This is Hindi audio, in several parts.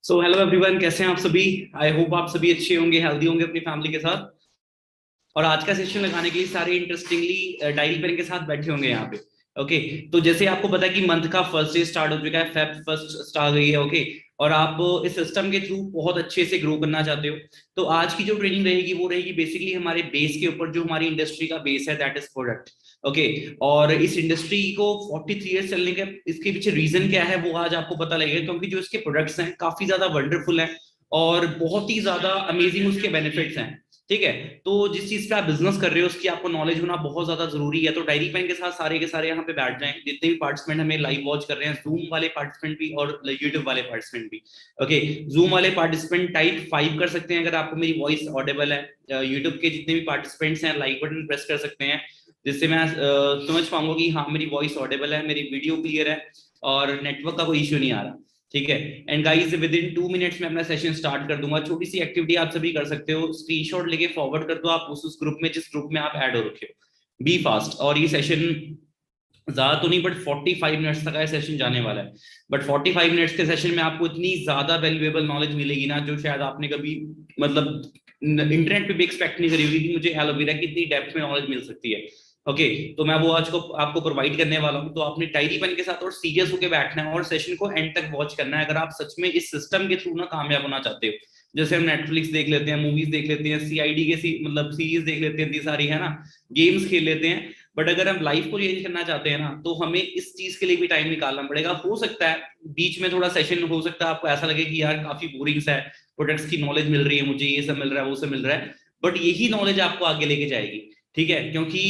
सो हेलो एवरीवन, कैसे हैं आप सभी। आई होप आप सभी अच्छे होंगे, हेल्दी होंगे अपनी फैमिली के साथ। और आज का सेशन लगाने के लिए सारे इंटरेस्टिंगली डायरी पेन के साथ बैठे होंगे यहाँ पे। ओके। तो जैसे आपको पता है कि मंथ का फर्स्ट डे स्टार्ट हो चुका है, फेब फर्स्ट स्टार्ट गई है। ओके। और आप इस सिस्टम के थ्रू बहुत अच्छे से ग्रो करना चाहते हो, तो आज की जो ट्रेनिंग रहेगी वो रहेगी बेसिकली हमारे बेस के ऊपर, जो हमारी इंडस्ट्री का बेस है, दैट इज प्रोडक्ट। ओके। और इस इंडस्ट्री को 43 ईयर्स चलने के इसके पीछे रीजन क्या है वो आज आपको पता लगेगा, क्योंकि जो इसके प्रोडक्ट्स हैं काफी ज्यादा वंडरफुल हैं और बहुत ही ज्यादा अमेजिंग उसके बेनिफिट्स हैं। ठीक है। तो जिस चीज पे आप बिजनेस कर रहे हो उसकी आपको नॉलेज होना बहुत ज्यादा जरूरी है। तो डायरी पेन के साथ सारे के सारे यहाँ पे बैठ जाएं, जितने भी पार्टिसिपेंट हमें लाइव वॉच कर रहे हैं, जूम वाले पार्टिसिपेंट भी और यूट्यूब वाले पार्टिसिपेंट भी। ओके। जूम वाले पार्टिसिपेंट टाइप 5 कर सकते हैं अगर आपको मेरी वॉइस ऑडिबल है। यूट्यूब के जितने भी पार्टिसिपेंट्स हैं लाइक बटन प्रेस कर सकते हैं, जिससे मैं समझ पाऊंगा कि हाँ मेरी वॉइस ऑडिबल है, मेरी वीडियो क्लियर है और नेटवर्क का कोई इश्यू नहीं आ रहा। ठीक है। And guys, with in 2 minutes में अपना सेशन स्टार्ट कर दूंगा। छोटी सी एक्टिविटी आप सभी कर सकते हो, स्क्रीनशॉट लेके फॉरवर्ड कर दो आप उस ग्रुप में जिस ग्रुप में आप ऐड हो रखे हो। Be fast. और ये सेशन ज्यादा तो नहीं, बट 45 मिनट्स तक का सेशन जाने वाला है। बट 45 मिनट्स के सेशन में आपको इतनी ज्यादा वैल्यूएबल नॉलेज मिलेगी ना, जो शायद आपने कभी मतलब इंटरनेट पे भी एक्सपेक्ट नहीं करी होगी कि मुझे एलोवेरा की इतनी डेप्थ में नॉलेज मिल सकती है। ओके। तो मैं वो आज को आपको प्रोवाइड करने वाला हूँ। तो आपने डायरी पेन के साथ और सीरियस होकर बैठना है और सेशन को एंड तक वॉच करना है, अगर आप सच में इस सिस्टम के थ्रू ना कामयाब होना चाहते हो। जैसे हम नेटफ्लिक्स देख लेते हैं, मूवीज देख लेते हैं, सीआईडी के मतलब सीरीज देख लेते हैं, इतनी सारी है ना, गेम्स खेल लेते हैं। बट अगर हम लाइफ को चेंज करना चाहते हैं ना, तो हमें इस चीज के लिए भी टाइम निकालना पड़ेगा। हो सकता है बीच में थोड़ा सेशन हो सकता है आपको ऐसा लगे कि यार काफी बोरिंग सा है, प्रोडक्ट्स की नॉलेज मिल रही है मुझे, ये सब मिल रहा है वो सब मिल रहा है, बट यही नॉलेज आपको आगे लेके जाएगी। ठीक है। क्योंकि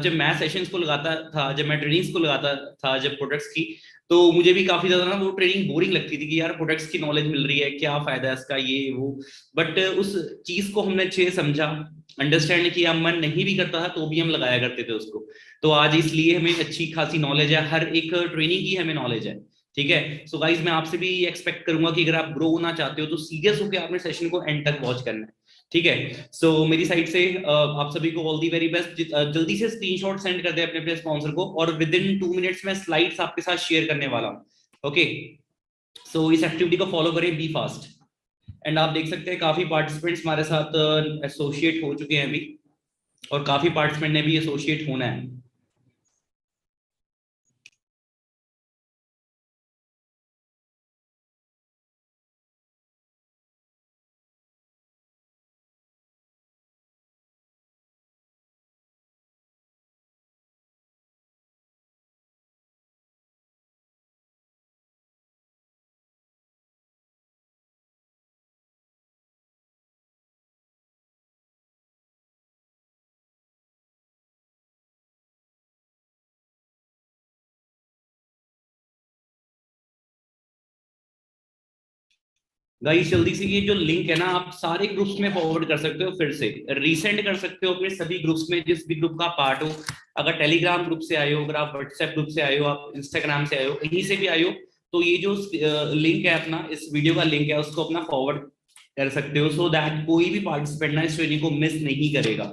जब मैं सेशंस को लगाता था, जब मैं ट्रेनिंग्स को लगाता था, जब प्रोडक्ट्स की, तो मुझे भी काफी ज्यादा ना वो ट्रेनिंग बोरिंग लगती थी कि यार प्रोडक्ट्स की नॉलेज मिल रही है, क्या फायदा है इसका, ये वो। बट उस चीज को हमने अच्छे से समझा, अंडरस्टैंड किया, मन नहीं भी करता था तो भी हम लगाया करते थे उसको। तो आज इसलिए हमें अच्छी खासी नॉलेज है, हर एक ट्रेनिंग की हमें नॉलेज है। ठीक है। सो गाइज, मैं आपसे भी एक्सपेक्ट करूंगा कि अगर आप ग्रो होना चाहते हो तो सीरियस होकर आपने सेशन को एंड तक वॉच करना है। ठीक है। सो मेरी साइड से आप सभी को ऑल दी वेरी बेस्ट। जल्दी से स्क्रीनशॉट सेंड कर दे अपने अपने स्पॉन्सर को, और विद इन 2 मिनट्स में स्लाइड्स आपके साथ शेयर करने वाला हूँ। ओके। सो इस एक्टिविटी को फॉलो करें, बी फास्ट। एंड आप देख सकते हैं काफी पार्टिसिपेंट्स हमारे साथ एसोसिएट हो चुके हैं अभी, और काफी पार्टिसिपेंट ने भी एसोसिएट होना है। गाइस, जल्दी से ये जो लिंक है ना, आप सारे ग्रुप्स में फॉरवर्ड कर सकते हो, फिर से रीसेंड कर सकते हो अपने सभी ग्रुप्स में, जिस भी ग्रुप का पार्ट हो। अगर टेलीग्राम ग्रुप से आए हो, अगर आप व्हाट्सएप ग्रुप से आए हो, आप इंस्टाग्राम से आए हो, कहीं से भी आए हो, तो ये जो लिंक है अपना, इस वीडियो का लिंक है, उसको अपना फॉरवर्ड कर सकते हो, सो दैट कोई भी पार्टिसिपेंट ना इस ट्रेनिंग को मिस नहीं करेगा।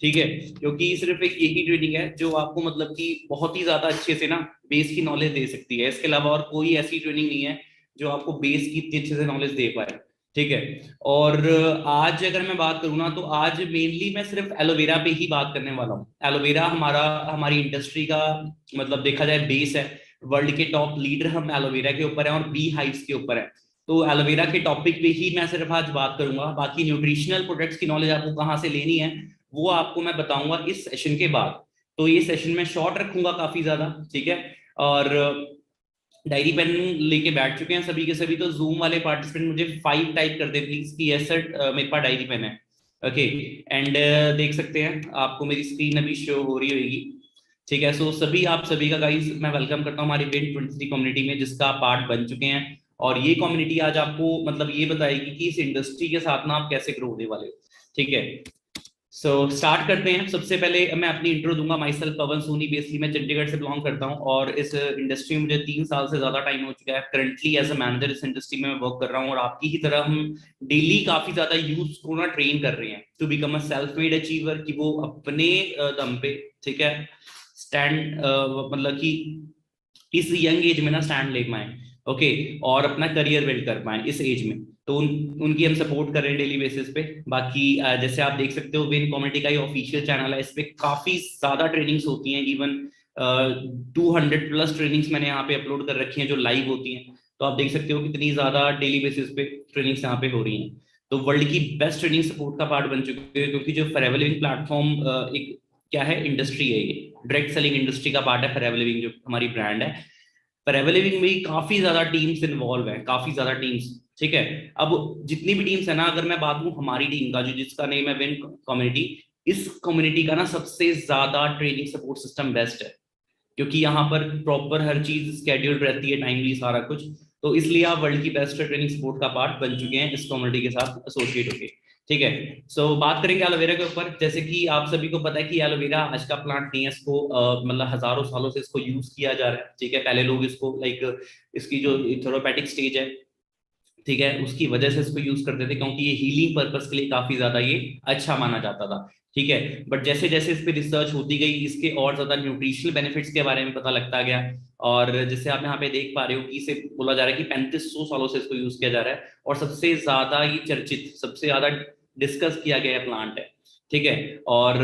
ठीक है। क्योंकि सिर्फ एक ही ट्रेनिंग है जो आपको मतलब कि बहुत ही ज्यादा अच्छे से ना बेस की नॉलेज दे सकती है। इसके अलावा और कोई ऐसी ट्रेनिंग नहीं है जो आपको बेस की इतनी अच्छे से नॉलेज दे पाए। ठीक है। और आज अगर मैं बात करूँ ना, तो आज मेनली मैं सिर्फ एलोवेरा पे ही बात करने वाला हूँ। एलोवेरा हमारा हमारी इंडस्ट्री का मतलब देखा जाए बेस है। वर्ल्ड के टॉप लीडर हम एलोवेरा के ऊपर हैं और बी हाइव्स के ऊपर है। तो एलोवेरा के टॉपिक पे ही मैं सिर्फ आज बात करूंगा। बाकी न्यूट्रिशनल प्रोडक्ट्स की नॉलेज आपको कहाँ से लेनी है वो आपको मैं बताऊंगा इस सेशन के बाद। तो ये सेशन में शॉर्ट रखूंगा काफी ज्यादा। ठीक है। और डायरी पेन लेके बैठ चुके हैं सभी के सभी, तो जूम वाले पार्टिसिपेंट मुझे 5 टाइप कर दे प्लीज कि यस सर मेरे पास डायरी पेन है। ओके। एंड देख सकते हैं आपको मेरी स्क्रीन अभी शो हो रही होगी। ठीक है। सो सभी आप सभी का गाइस मैं वेलकम करता हूँ हमारी विन 23 कम्युनिटी में, जिसका आप पार्ट बन चुके हैं। और ये कम्युनिटी आज आपको मतलब ये बताएगी कि इस इंडस्ट्री के साथ ना आप कैसे ग्रो होने वाले हो। ठीक है। सो स्टार्ट करते हैं। सबसे पहले मैं अपनी इंट्रो दूंगा। Myself Pawan Soni, basically मैं चंडीगढ़ से बिलोंग करता हूं और इस इंडस्ट्री में मुझे 3 साल से ज्यादा टाइम हो चुका है। करंटली एज अ मैनेजर इस इंडस्ट्री में मैं वर्क कर रहा हूं, और आपकी ही तरह हम डेली काफी ज्यादा यूथ को ना ट्रेन कर रहे हैं to become a self made achiever, कि वो अपने दम पे, ठीक है, स्टैंड मतलब कि इस यंग एज में ना स्टैंड ले पाए। ओके। और अपना करियर बिल्ड कर पाए इस एज में। तो उनकी हम सपोर्ट कर रहे हैं डेली बेसिस पे। बाकी जैसे आप देख सकते हो विन कम्युनिटी का ये ऑफिशियल चैनल है, इस पे काफी ज्यादा ट्रेनिंग्स होती हैं, इवन 200 प्लस ट्रेनिंग्स मैंने यहाँ पे अपलोड कर रखी हैं जो लाइव होती हैं। तो आप देख सकते हो कितनी ज्यादा डेली बेसिस पे ट्रेनिंग्स यहाँ पे हो रही हैं। तो वर्ल्ड की बेस्ट ट्रेनिंग सपोर्ट का पार्ट बन चुके हैं, क्योंकि जो फॉरएवर लिविंग प्लेटफॉर्म एक क्या है, इंडस्ट्री है, ये डायरेक्ट सेलिंग इंडस्ट्री का पार्ट है फॉरएवर लिविंग जो हमारी ब्रांड है। फॉरएवर लिविंग में काफी ज्यादा टीम्स इन्वॉल्व है, काफी ज्यादा टीम्स, ठीक है। अब जितनी भी टीम्स है ना, अगर मैं बात करूं हमारी टीम का जो जिसका नेम है विन कम्युनिटी, इस कम्युनिटी का ना सबसे ज्यादा ट्रेनिंग सपोर्ट सिस्टम बेस्ट है, क्योंकि यहाँ पर प्रॉपर हर चीज स्केड्यूल्ड रहती है, टाइमली सारा कुछ। तो इसलिए आप वर्ल्ड की बेस्ट ट्रेनिंग सपोर्ट का पार्ट बन चुके हैं इस कम्युनिटी के साथ एसोसिएट होके, ठीक है। सो बात करेंगे एलोवेरा के ऊपर। जैसे कि आप सभी को पता है कि एलोवेरा आज का प्लांट नहीं है, इसको मतलब हजारों सालों से इसको यूज किया जा रहा है, ठीक है। पहले लोग इसको लाइक इसकी जो थेरापेटिक स्टेज है, ठीक है, उसकी वजह से इसको यूज करते थे, क्योंकि ये हीलिंग पर्पस के लिए काफी ज्यादा ये अच्छा माना जाता था, ठीक है। बट जैसे जैसे इस पे रिसर्च होती गई, इसके और ज्यादा न्यूट्रिशनल बेनिफिट्स के बारे में पता लगता गया। और जैसे आप यहाँ पे देख पा रहे हो कि इसे बोला जा रहा है कि 3500 सालों से इसको यूज किया जा रहा है, और सबसे ज्यादा ये चर्चित, सबसे ज्यादा डिस्कस किया गया प्लांट है, ठीक है। और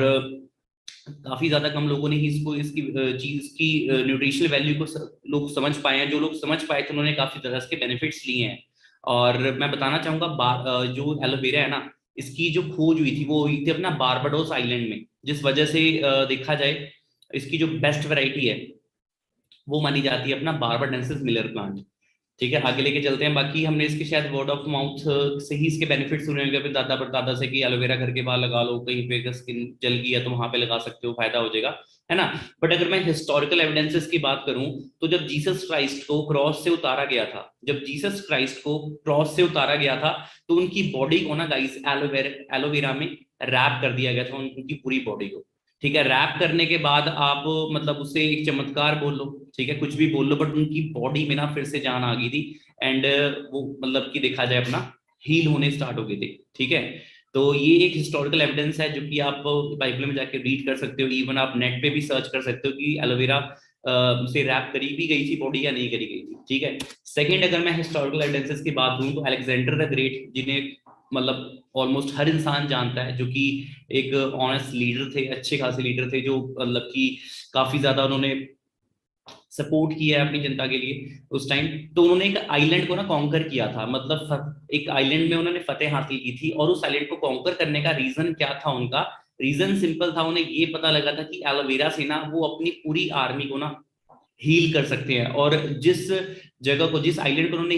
काफी ज्यादा कम लोगों ने ही इसको इसकी चीज की न्यूट्रिशनल वैल्यू को लोग समझ पाए हैं। जो लोग समझ पाए थे उन्होंने काफी ज्यादा इसके बेनिफिट्स लिए हैं। और मैं बताना चाहूंगा जो एलोवेरा है ना, इसकी जो खोज हुई थी वो हुई थी अपना बारबाडोस आइलैंड में, जिस वजह से देखा जाए इसकी जो बेस्ट वैरायटी है वो मानी जाती है अपना बारबाडेंसिस मिलर प्लांट, ठीक है। आगे लेके चलते हैं। बाकी हमने इसके शायद वर्ड ऑफ माउथ से ही इसके बेनिफिट सुने होंगे अपने दादा परदादा से कि एलोवेरा घर के बाहर लगा लो, कहीं पे स्किन जल गई है तो वहां पे लगा सकते हो, फायदा हो जाएगा, है ना। बट अगर मैं हिस्टोरिकल एविडेंसेस की बात करूं, तो जब जीसस क्राइस्ट को क्रॉस से उतारा गया था, जब जीसस क्राइस्ट को क्रॉस से उतारा गया था, तो उनकी बॉडी को ना गाइस एलोवेरा में रैप कर दिया गया था, उनकी पूरी बॉडी को, ठीक है। रैप करने के बाद आप मतलब उसे एक चमत्कार बोल लो, ठीक है, कुछ भी बोल लो, बट उनकी बॉडी में ना फिर से जान आ गई थी। एंड वो मतलब कि देखा जाए अपना हील होने स्टार्ट हो गई थी, ठीक है। तो ये एक हिस्टोरिकल एविडेंस है जो कि आप बाइबल में जाके रीड कर सकते हो, इवन आप नेट पे भी सर्च कर सकते हो कि एलोवेरा से रैप करी भी गई थी बॉडी या नहीं करी गई थी, ठीक है। सेकंड, अगर मैं हिस्टोरिकल एविडेंसेस की बात करूं, तो अलेक्जेंडर द ग्रेट, जिन्हें मतलब ऑलमोस्ट हर इंसान जानता है, जो कि एक ऑनेस्ट लीडर थे, अच्छे खासे लीडर थे, जो मतलब कि काफी ज्यादा उन्होंने सपोर्ट किया है अपनी जनता के लिए उस टाइम। तो उन्होंने एक आइलैंड को ना कॉन्कर किया था, मतलब एक आइलैंड में उन्होंने फतेह हासिल की थी। और उस आइलैंड को कॉन्कर करने का रीजन क्या था उनका? रीजन सिंपल था, उन्हें ये पता लगा था कि एलोवेरा से ना वो अपनी पूरी आर्मी को ना हील कर सकते हैं। और जिस जगह को, जिस आइलैंड को उन्होंने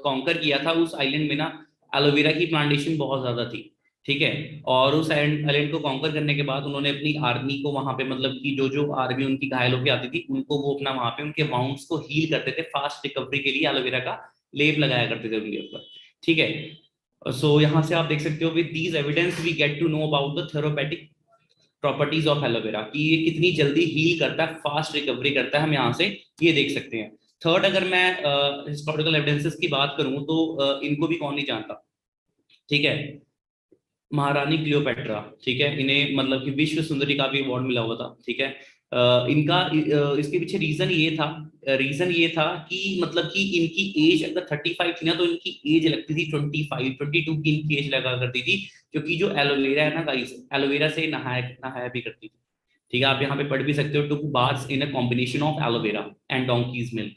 कॉन्कर किया था, उस आइलैंड में ना एलोवेरा की प्लांटेशन बहुत ज्यादा थी, ठीक है। और उस आइलैंड को कॉन्कर करने के बाद उन्होंने अपनी आर्मी को वहां पे, मतलब कि जो जो आर्मी उनकी घायल होकर आती थी, उनको वो अपना वहां पे उनके वाउंड्स को हील करते थे, फास्ट रिकवरी के लिए एलोवेरा का लेप लगाया करते थे उनके ऊपर, ठीक है। सो यहाँ से आप देख सकते हो, with these evidence we get to know about the therapeutic properties of aloe vera, कि ये कितनी जल्दी हील करता है, फास्ट रिकवरी करता है, हम यहाँ से ये देख सकते हैं। थर्ड, अगर मैं हिस्टोरिकल एविडेंसेस की बात करूं, तो इनको भी कौन नहीं जानता, ठीक है, महारानी क्लियोपेट्रा, ठीक है। इन्हें मतलब कि विश्व सुंदरी का भी अवार्ड मिला हुआ था, ठीक है। इनका इसके पीछे रीजन ये था कि मतलब कि इनकी एज अगर 35 थी ना, तो इनकी एज लगती थी 22 की इनकी एज लगा करती थी, क्योंकि जो एलोवेरा है ना गाइस, एलोवेरा से नहाया नहाया भी करती थी, ठीक है। आप यहाँ पे पढ़ भी सकते हो, two baths in a combination of aloe vera and donkey's milk,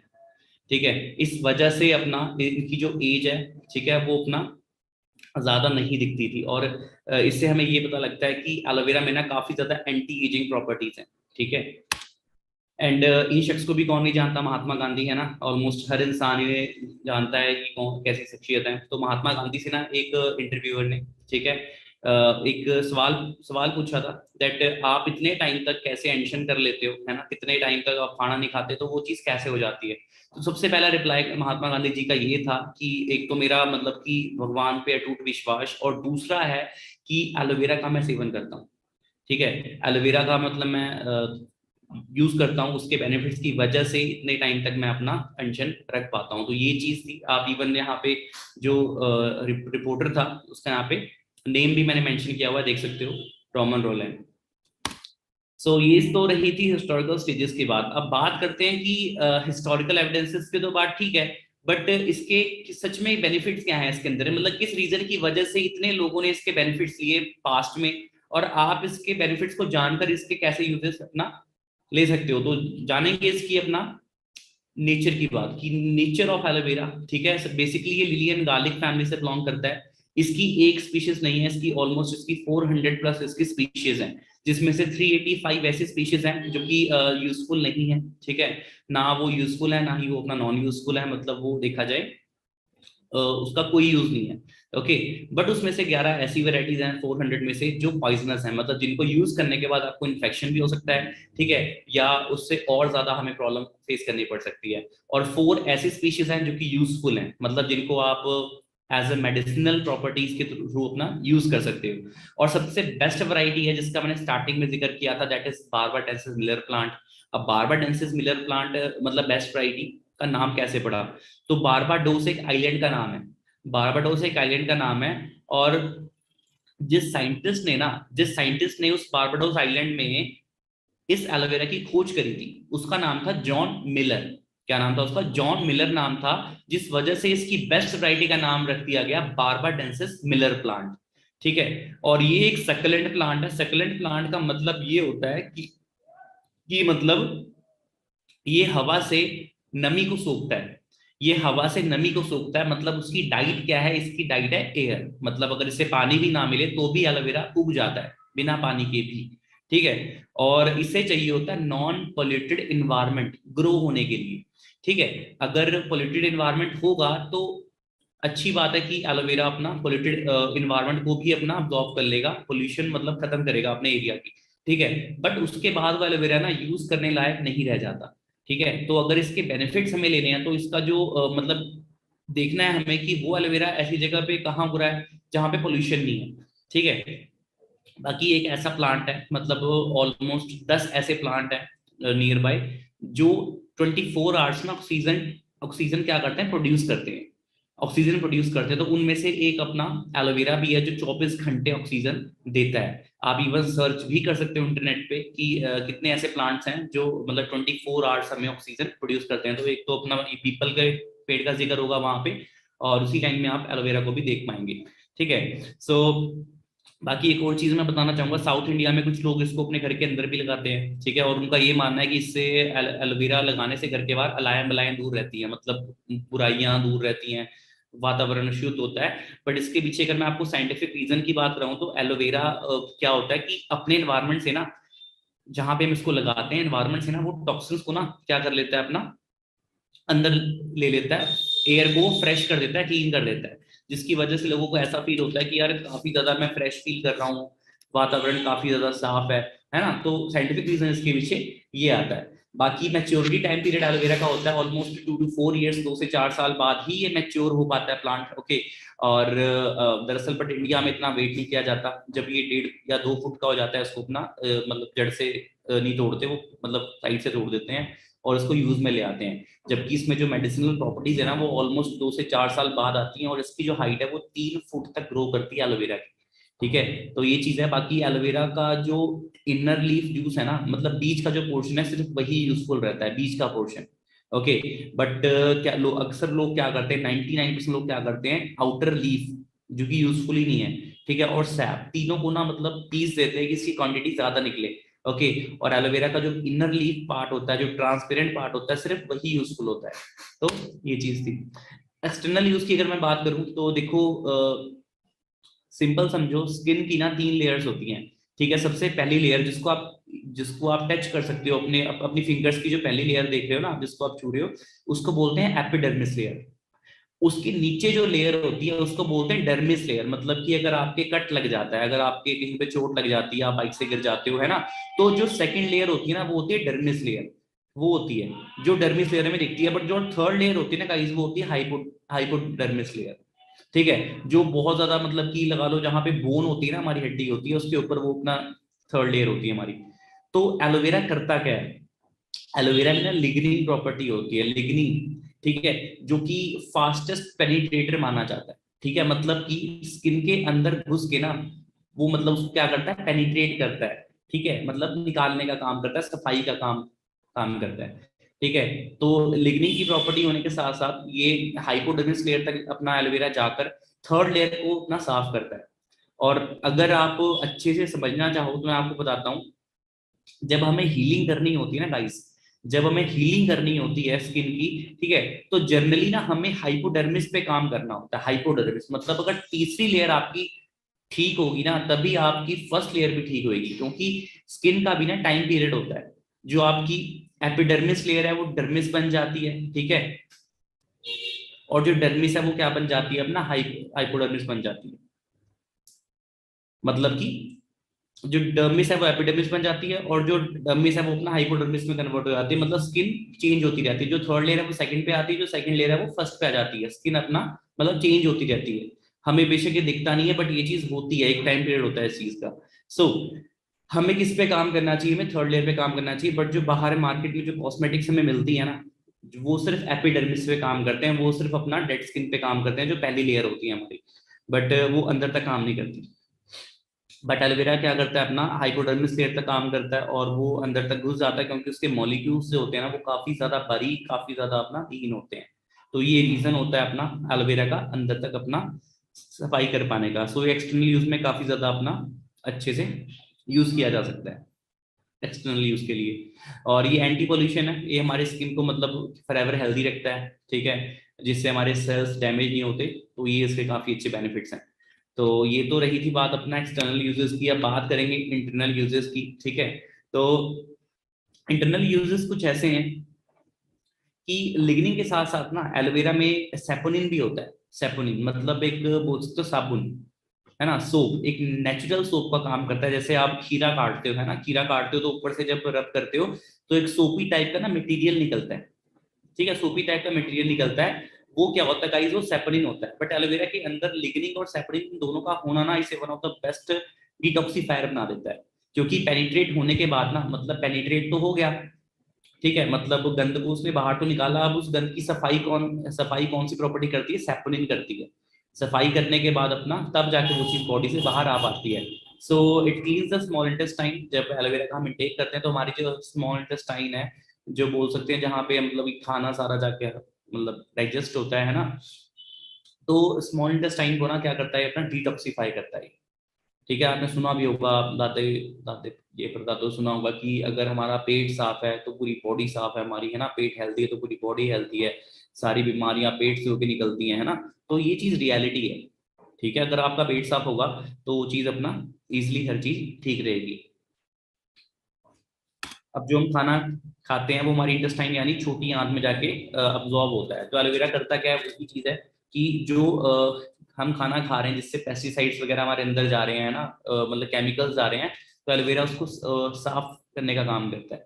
ठीक है। इस वजह से अपना इनकी जो एज है, ठीक है, वो अपना ज्यादा नहीं दिखती थी। और इससे हमें ये पता लगता है कि एलोवेरा में ना काफी ज्यादा एंटी एजिंग प्रॉपर्टीज हैं, ठीक है। एंड इन शख्स को भी कौन नहीं जानता, महात्मा गांधी है ना, ऑलमोस्ट हर इंसान इन्हें जानता है कि कौन कैसी शख्सियत है। तो महात्मा गांधी से ना एक इंटरव्यूअर ने, ठीक है, एक सवाल सवाल पूछा था, दैट आप इतने टाइम तक कैसे एंशन कर लेते हो, है ना, कितने टाइम तक आप खाना नहीं खाते, तो वो चीज कैसे हो जाती है। तो सबसे पहला रिप्लाई महात्मा गांधी जी का ये था कि एक तो मेरा मतलब कि भगवान पे अटूट विश्वास, और दूसरा है कि एलोवेरा का मैं सेवन करता हूँ, ठीक है। एलोवेरा का मतलब मैं यूज करता हूँ, उसके बेनिफिट्स की वजह से इतने टाइम तक मैं अपना टेंशन रख पाता हूँ। तो ये चीज थी। आप इवन यहाँ पे जो रिपोर्टर था, उसका यहाँ पे नेम भी मैंने मेंशन किया हुआ है, देख सकते हो, रॉमन रोलैंड। सो ये तो रही थी हिस्टोरिकल स्टेजेस की बात। अब बात करते हैं कि हिस्टोरिकल एविडेंसेस की तो बात ठीक है, बट इसके सच में बेनिफिट्स क्या है इसके अंदर, मतलब किस रीजन की वजह से इतने लोगों ने इसके बेनिफिट्स लिए पास्ट में, और आप इसके बेनिफिट्स को जानकर इसके कैसे यूजेस अपना ले सकते हो। तो जानेंगे इसकी अपना नेचर की बात की, नेचर ऑफ एलोवेरा। ठीक है, बेसिकली ये लिलियन गार्लिक फैमिली से बिलोंग करता है। इसकी एक स्पीशीज नहीं है, इसकी ऑलमोस्ट इसकी 400 प्लस इसकी स्पीशीज हैं, जिसमें से 385 ऐसी स्पीशीज हैं जो कि यूजफुल नहीं है। ठीक है, ना वो यूजफुल है, ना ही वो अपना नॉन यूजफुल है, मतलब वो देखा जाए उसका कोई यूज नहीं है। ओके, बट उसमें से 11 ऐसी वेराइटीज हैं 400 में से जो पॉइजनस हैं, मतलब जिनको यूज करने के बाद आपको इन्फेक्शन भी हो सकता है। ठीक है, या उससे और ज्यादा हमें प्रॉब्लम फेस करनी पड़ सकती है। और 4 ऐसी स्पीशीज हैं जो कि यूजफुल हैं, मतलब जिनको आप एज ए मेडिसिनल प्रॉपर्टीज के थ्रू अपना यूज कर सकते हो। और सबसे बेस्ट वैरायटी है जिसका मैंने स्टार्टिंग में जिक्र किया था, that is barbadensis Miller plant. अब बारबाडेंसिस मिलर प्लांट मतलब बेस्ट वैरायटी का नाम कैसे पड़ा, तो बारबाडोस एक आइलैंड का नाम है। बारबाडोस एक आइलैंड का नाम है, और जिस साइंटिस्ट ने उस बारबाडोस आइलैंड में इस एलोवेरा की खोज करी थी, उसका नाम था जॉन मिलर। क्या नाम था उसका? जॉन मिलर नाम था, जिस वजह से इसकी बेस्ट वैरायटी का नाम रख दिया गया बारबाडेंसिस मिलर प्लांट। ठीक है, और ये एक सक्लेंट प्लांट है। सक्लेंट प्लांट का मतलब ये होता है कि मतलब ये हवा से नमी को सोखता है। ये हवा से नमी को सोखता है, मतलब उसकी डाइट क्या है? इसकी डाइट है एयर, मतलब अगर इसे पानी भी ना मिले तो भी एलोवेरा उग जाता है बिना पानी के भी। ठीक है, और इसे चाहिए होता है नॉन पोल्यूटेड इन्वायरमेंट ग्रो होने के लिए। ठीक है, अगर पोल्यूटेड इन्वायरमेंट होगा तो अच्छी बात है कि एलोवेरा अपना पोल्यूटेड इन्वायरमेंट को भी अपना अब्जॉर्ब कर लेगा, पोल्यूशन मतलब खत्म करेगा अपने एरिया की। ठीक है, बट उसके बाद वो एलोवेरा ना यूज करने लायक नहीं रह जाता। ठीक है, तो अगर इसके बेनिफिट्स हमें लेने हैं तो इसका जो मतलब देखना है हमें कि वो एलोवेरा ऐसी जगह पे कहाँ उग रहा है जहाँ पे पोल्यूशन नहीं है। ठीक है, बाकी एक ऐसा प्लांट है, मतलब ऑलमोस्ट 10 ऐसे प्लांट है नियर बाय, जो 24 आवर्स में ऑक्सीजन ऑक्सीजन क्या करते हैं? प्रोड्यूस करते हैं। ऑक्सीजन प्रोड्यूस करते हैं, तो उनमें से एक अपना एलोवेरा भी है जो 24 घंटे ऑक्सीजन देता है। आप इवन सर्च भी कर सकते हो इंटरनेट पे कि कितने ऐसे प्लांट्स हैं जो मतलब 24 आवर्स हमें ऑक्सीजन प्रोड्यूस करते हैं। तो एक तो अपना पीपल के पेड़ का जिक्र होगा वहां पे, और उसी टाइम में आप एलोवेरा को भी देख पाएंगे। ठीक है, सो बाकी एक और चीज मैं बताना चाहूंगा, साउथ इंडिया में कुछ लोग इसको अपने घर के अंदर भी लगाते हैं। ठीक है, और उनका ये मानना है कि इससे एलोवेरा लगाने से घर के बाहर अलायन बलायन दूर रहती है, मतलब बुराइयां दूर रहती हैं, वातावरण शुद्ध होता है। बट इसके पीछे अगर मैं आपको साइंटिफिक रीजन की बात करूं तो एलोवेरा क्या होता है कि अपने एनवायरमेंट से ना, जहां पे हम इसको लगाते हैं एनवायरमेंट से ना, वो टॉक्सिन्स को ना क्या कर लेता है अपना अंदर ले लेता है, एयर को फ्रेश कर देता है, क्लीन कर देता है, जिसकी वजह से लोगों को ऐसा फील होता है कि यार काफी ज्यादा मैं फ्रेश फील कर रहा हूँ, वातावरण काफी ज्यादा साफ है ना। तो साइंटिफिक रीजन इसके पीछे ये आता है। बाकी मैच्योरिटी टाइम पीरियड एलोवेरा का होता है ऑलमोस्ट 2 to 4 years, 2 से 4 साल बाद ही ये मैच्योर हो पाता है प्लांट। ओके, और दरअसल बट इंडिया में इतना वेट नहीं किया जाता, जब ये 1.5 या 2 फुट का हो जाता है उसको अपना मतलब जड़ से नहीं तोड़ते वो, मतलब साइड से तोड़ देते हैं और इसको यूज में ले आते हैं। जबकि इसमें जो मेडिसिनल प्रॉपर्टीज है ना वो ऑलमोस्ट 2 से 4 साल बाद आती हैं, और इसकी जो हाइट है वो 3 फुट तक ग्रो करती है एलोवेरा की। ठीक है, तो ये चीज है। बाकी एलोवेरा का जो इनर लीफ जूस है ना, मतलब बीज का जो पोर्शन है सिर्फ वही यूजफुल रहता है, बीज का पोर्शन। ओके, बट क्या लोग अक्सर लोग क्या करते हैं, 99% लोग क्या करते हैं, आउटर लीफ जो कि यूजफुल ही नहीं है, ठीक है, और सैप, तीनों को ना मतलब पीस देते हैं कि इसकी क्वांटिटी ज्यादा निकले। ओके, और एलोवेरा का जो इनर लीफ पार्ट होता है, जो ट्रांसपेरेंट पार्ट होता है, सिर्फ वही यूजफुल होता है। तो ये चीज थी। एक्सटर्नल यूज की अगर मैं बात करूं तो देखो, सिंपल समझो, स्किन की ना 3 लेयर्स होती हैं। ठीक है, सबसे पहली लेयर जिसको आप टच कर सकते हो, अपनी फिंगर्स की जो पहली लेयर देख रहे हो ना, जिसको आप छू रहे हो, उसको बोलते हैं एपिडर्मिस लेयर। उसके नीचे जो लेयर होती है उसको बोलते हैं डर्मिस लेयर, मतलब कि अगर आपके कट लग जाता है, अगर आपके कहीं पे चोट लग जाती है, आप बाइक से गिर जाते हो, है ना, तो जो सेकंड लेयर होती है ना वो होती है डर्मिस लेयर। वो होती है जो डर्मिस लेयर में दिखती है। बट जो थर्ड लेयर होती है ना गाइस, वो होती है हाइपोडर्मिस लेयर। ठीक है, जो बहुत ज्यादा मतलब कि लगा लो जहां पे बोन होती है ना, हमारी हड्डी होती है, उसके ऊपर वो अपना थर्ड लेयर होती है हमारी। तो एलोवेरा करता क्या है? एलोवेरा में ना लिग्निन प्रॉपर्टी होती है, लिग्निन। ठीक है, जो कि फास्टेस्ट पेनिट्रेटर माना जाता है। ठीक है, मतलब कि स्किन के अंदर घुस के ना वो मतलब उसको क्या करता है, पेनिट्रेट करता है। ठीक है, मतलब निकालने का काम करता है, सफाई का काम काम करता है। ठीक है। तो लिग्निन की प्रॉपर्टी होने के साथ साथ ये हाइपोडर्मिस लेयर तक अपना एलोवेरा जाकर थर्ड लेयर को अपना साफ करता है। और अगर आप अच्छे से समझना चाहो तो मैं आपको बताता हूँ, जब हमें हीलिंग करनी होती है ना गाइस, जब हमें हीलिंग करनी होती है स्किन की, ठीक है, तो जनरली ना हमें हाइपोडर्मिस पे काम करना होता है। हाइपोडर्मिस मतलब अगर तीसरी लेयर आपकी ठीक होगी ना, तभी आपकी फर्स्ट लेयर भी ठीक होगी, क्योंकि स्किन का भी ना टाइम पीरियड होता है। जो आपकी एपिडर्मिस लेयर है वो डर्मिस बन जाती है, ठीक है, और जो डर्मिस है वो क्या बन जाती है अपना हाइपोडर्मिस बन जाती है। मतलब कि जो डर्मिस है वो एपिडर्मिस बन जाती है, और जो डर्मिस है वो अपना हाइपोडर्मिस में कन्वर्ट हो जाती है। मतलब स्किन चेंज होती रहती है, जो थर्ड लेयर है वो सेकंड पे आती है, जो सेकंड लेयर है वो फर्स्ट पे आ जाती है। स्किन अपना मतलब चेंज होती रहती है। हमें बेशक ये दिखता नहीं है, बट ये चीज होती है, एक टाइम पीरियड होता है इस चीज का। सो हमें किस पे काम करना चाहिए, हमें थर्ड लेयर पे काम करना चाहिए। बट जो बाहर मार्केट में जो कॉस्मेटिक्स हमें मिलती है ना, वो सिर्फ एपिडर्मिस पे काम करते हैं, वो सिर्फ अपना डेड स्किन पे काम करते हैं, जो पहली लेयर होती है हमारी, बट वो अंदर तक काम नहीं करती। बट एलोवेरा क्या करता है, अपना हाइपोडर्मिस लेयर तक काम करता है, और वो अंदर तक घुस जाता है, क्योंकि उसके मॉलिक्यूल्स जो होते हैं ना वो काफी ज्यादा बारीक, काफी ज्यादा अपना लीन होते हैं। तो ये रीजन होता है अपना एलोवेरा का अंदर तक अपना सफाई कर पाने का। सो ये एक्सटर्नल यूज में काफी ज्यादा अपना अच्छे से यूज किया जा सकता है एक्सटर्नल यूज के लिए। और ये एंटी पोल्यूशन है, ये हमारे स्किन को मतलब फॉरएवर हेल्दी रखता है, ठीक है, जिससे हमारे सेल्स डैमेज नहीं होते। तो ये इसके काफी अच्छे बेनिफिट्स हैं। तो ये तो रही थी बात अपना एक्सटर्नल यूजेस की। अब बात करेंगे इंटरनल यूजेस की, ठीक है। तो इंटरनल यूजेस कुछ ऐसे हैं कि लिग्निन के साथ साथ ना एलोवेरा में सेपोनिन भी होता है। सेपोनिन मतलब एक बोल सकते हो साबुन, है ना, सोप, एक नेचुरल सोप का काम करता है। जैसे आप खीरा काटते हो, है ना, खीरा काटते हो तो ऊपर से जब रब करते हो तो एक सोपी टाइप का ना मटेरियल निकलता है, ठीक है, सोपी टाइप का मटेरियल निकलता है। वो क्या होता है गाइस, वो सेपनिन होता है। बट एलोवेरा के अंदर लिग्निन और सेपनिन दोनों का होना ना इसे one of the best detoxifier बना देता है। क्योंकि पेनिट्रेट होने के बाद ना, मतलब पेनिट्रेट तो हो गया, ठीक है, मतलब गंद को उसने बाहर तो निकाला, अब उस गंद की सफाई कौन सी प्रॉपर्टी करती है, सेपोनिन करती है। सफाई करने के बाद अपना तब जाके वो चीज बॉडी से बाहर आ पाती है। So it cleans the small intestine. जब एलोवेरा का हम इंटेक करते हैं तो हमारी जो स्मॉल इंटेस्टाइन है, जो बोल सकते हैं जहाँ पे मतलब खाना सारा जाके मतलब डाइजेस्ट होता है ना, तो स्मॉल इंटेस्टाइन को ना क्या करता है, अपना डिटॉक्सिफाई करता है। ठीक है, आपने सुना भी होगा, दाते दाते ये परदादो सुना होगा कि अगर हमारा पेट साफ है तो पूरी बॉडी साफ है हमारी, है ना, पेट हेल्दी है तो पूरी बॉडी हेल्दी है, सारी बीमारियां पेट से होकर निकलती हैं, है ना। तो ये चीज रियलिटी है, ठीक है। अगर आपका पेट साफ होगा तो वो चीज अपना इजिली हर चीज ठीक रहेगी। अब जो हम खाना खाते हैं वो हमारी इंटेस्टाइन यानी छोटी आंत में जाके अब्जॉर्ब होता है। तो एलोवेरा करता क्या है, वो भी चीज है कि जो हम खाना खा रहे हैं जिससे पेस्टिसाइड्स वगैरह हमारे अंदर जा रहे हैं ना, मतलब केमिकल्स जा रहे हैं, तो एलोवेरा उसको साफ करने का काम करता है।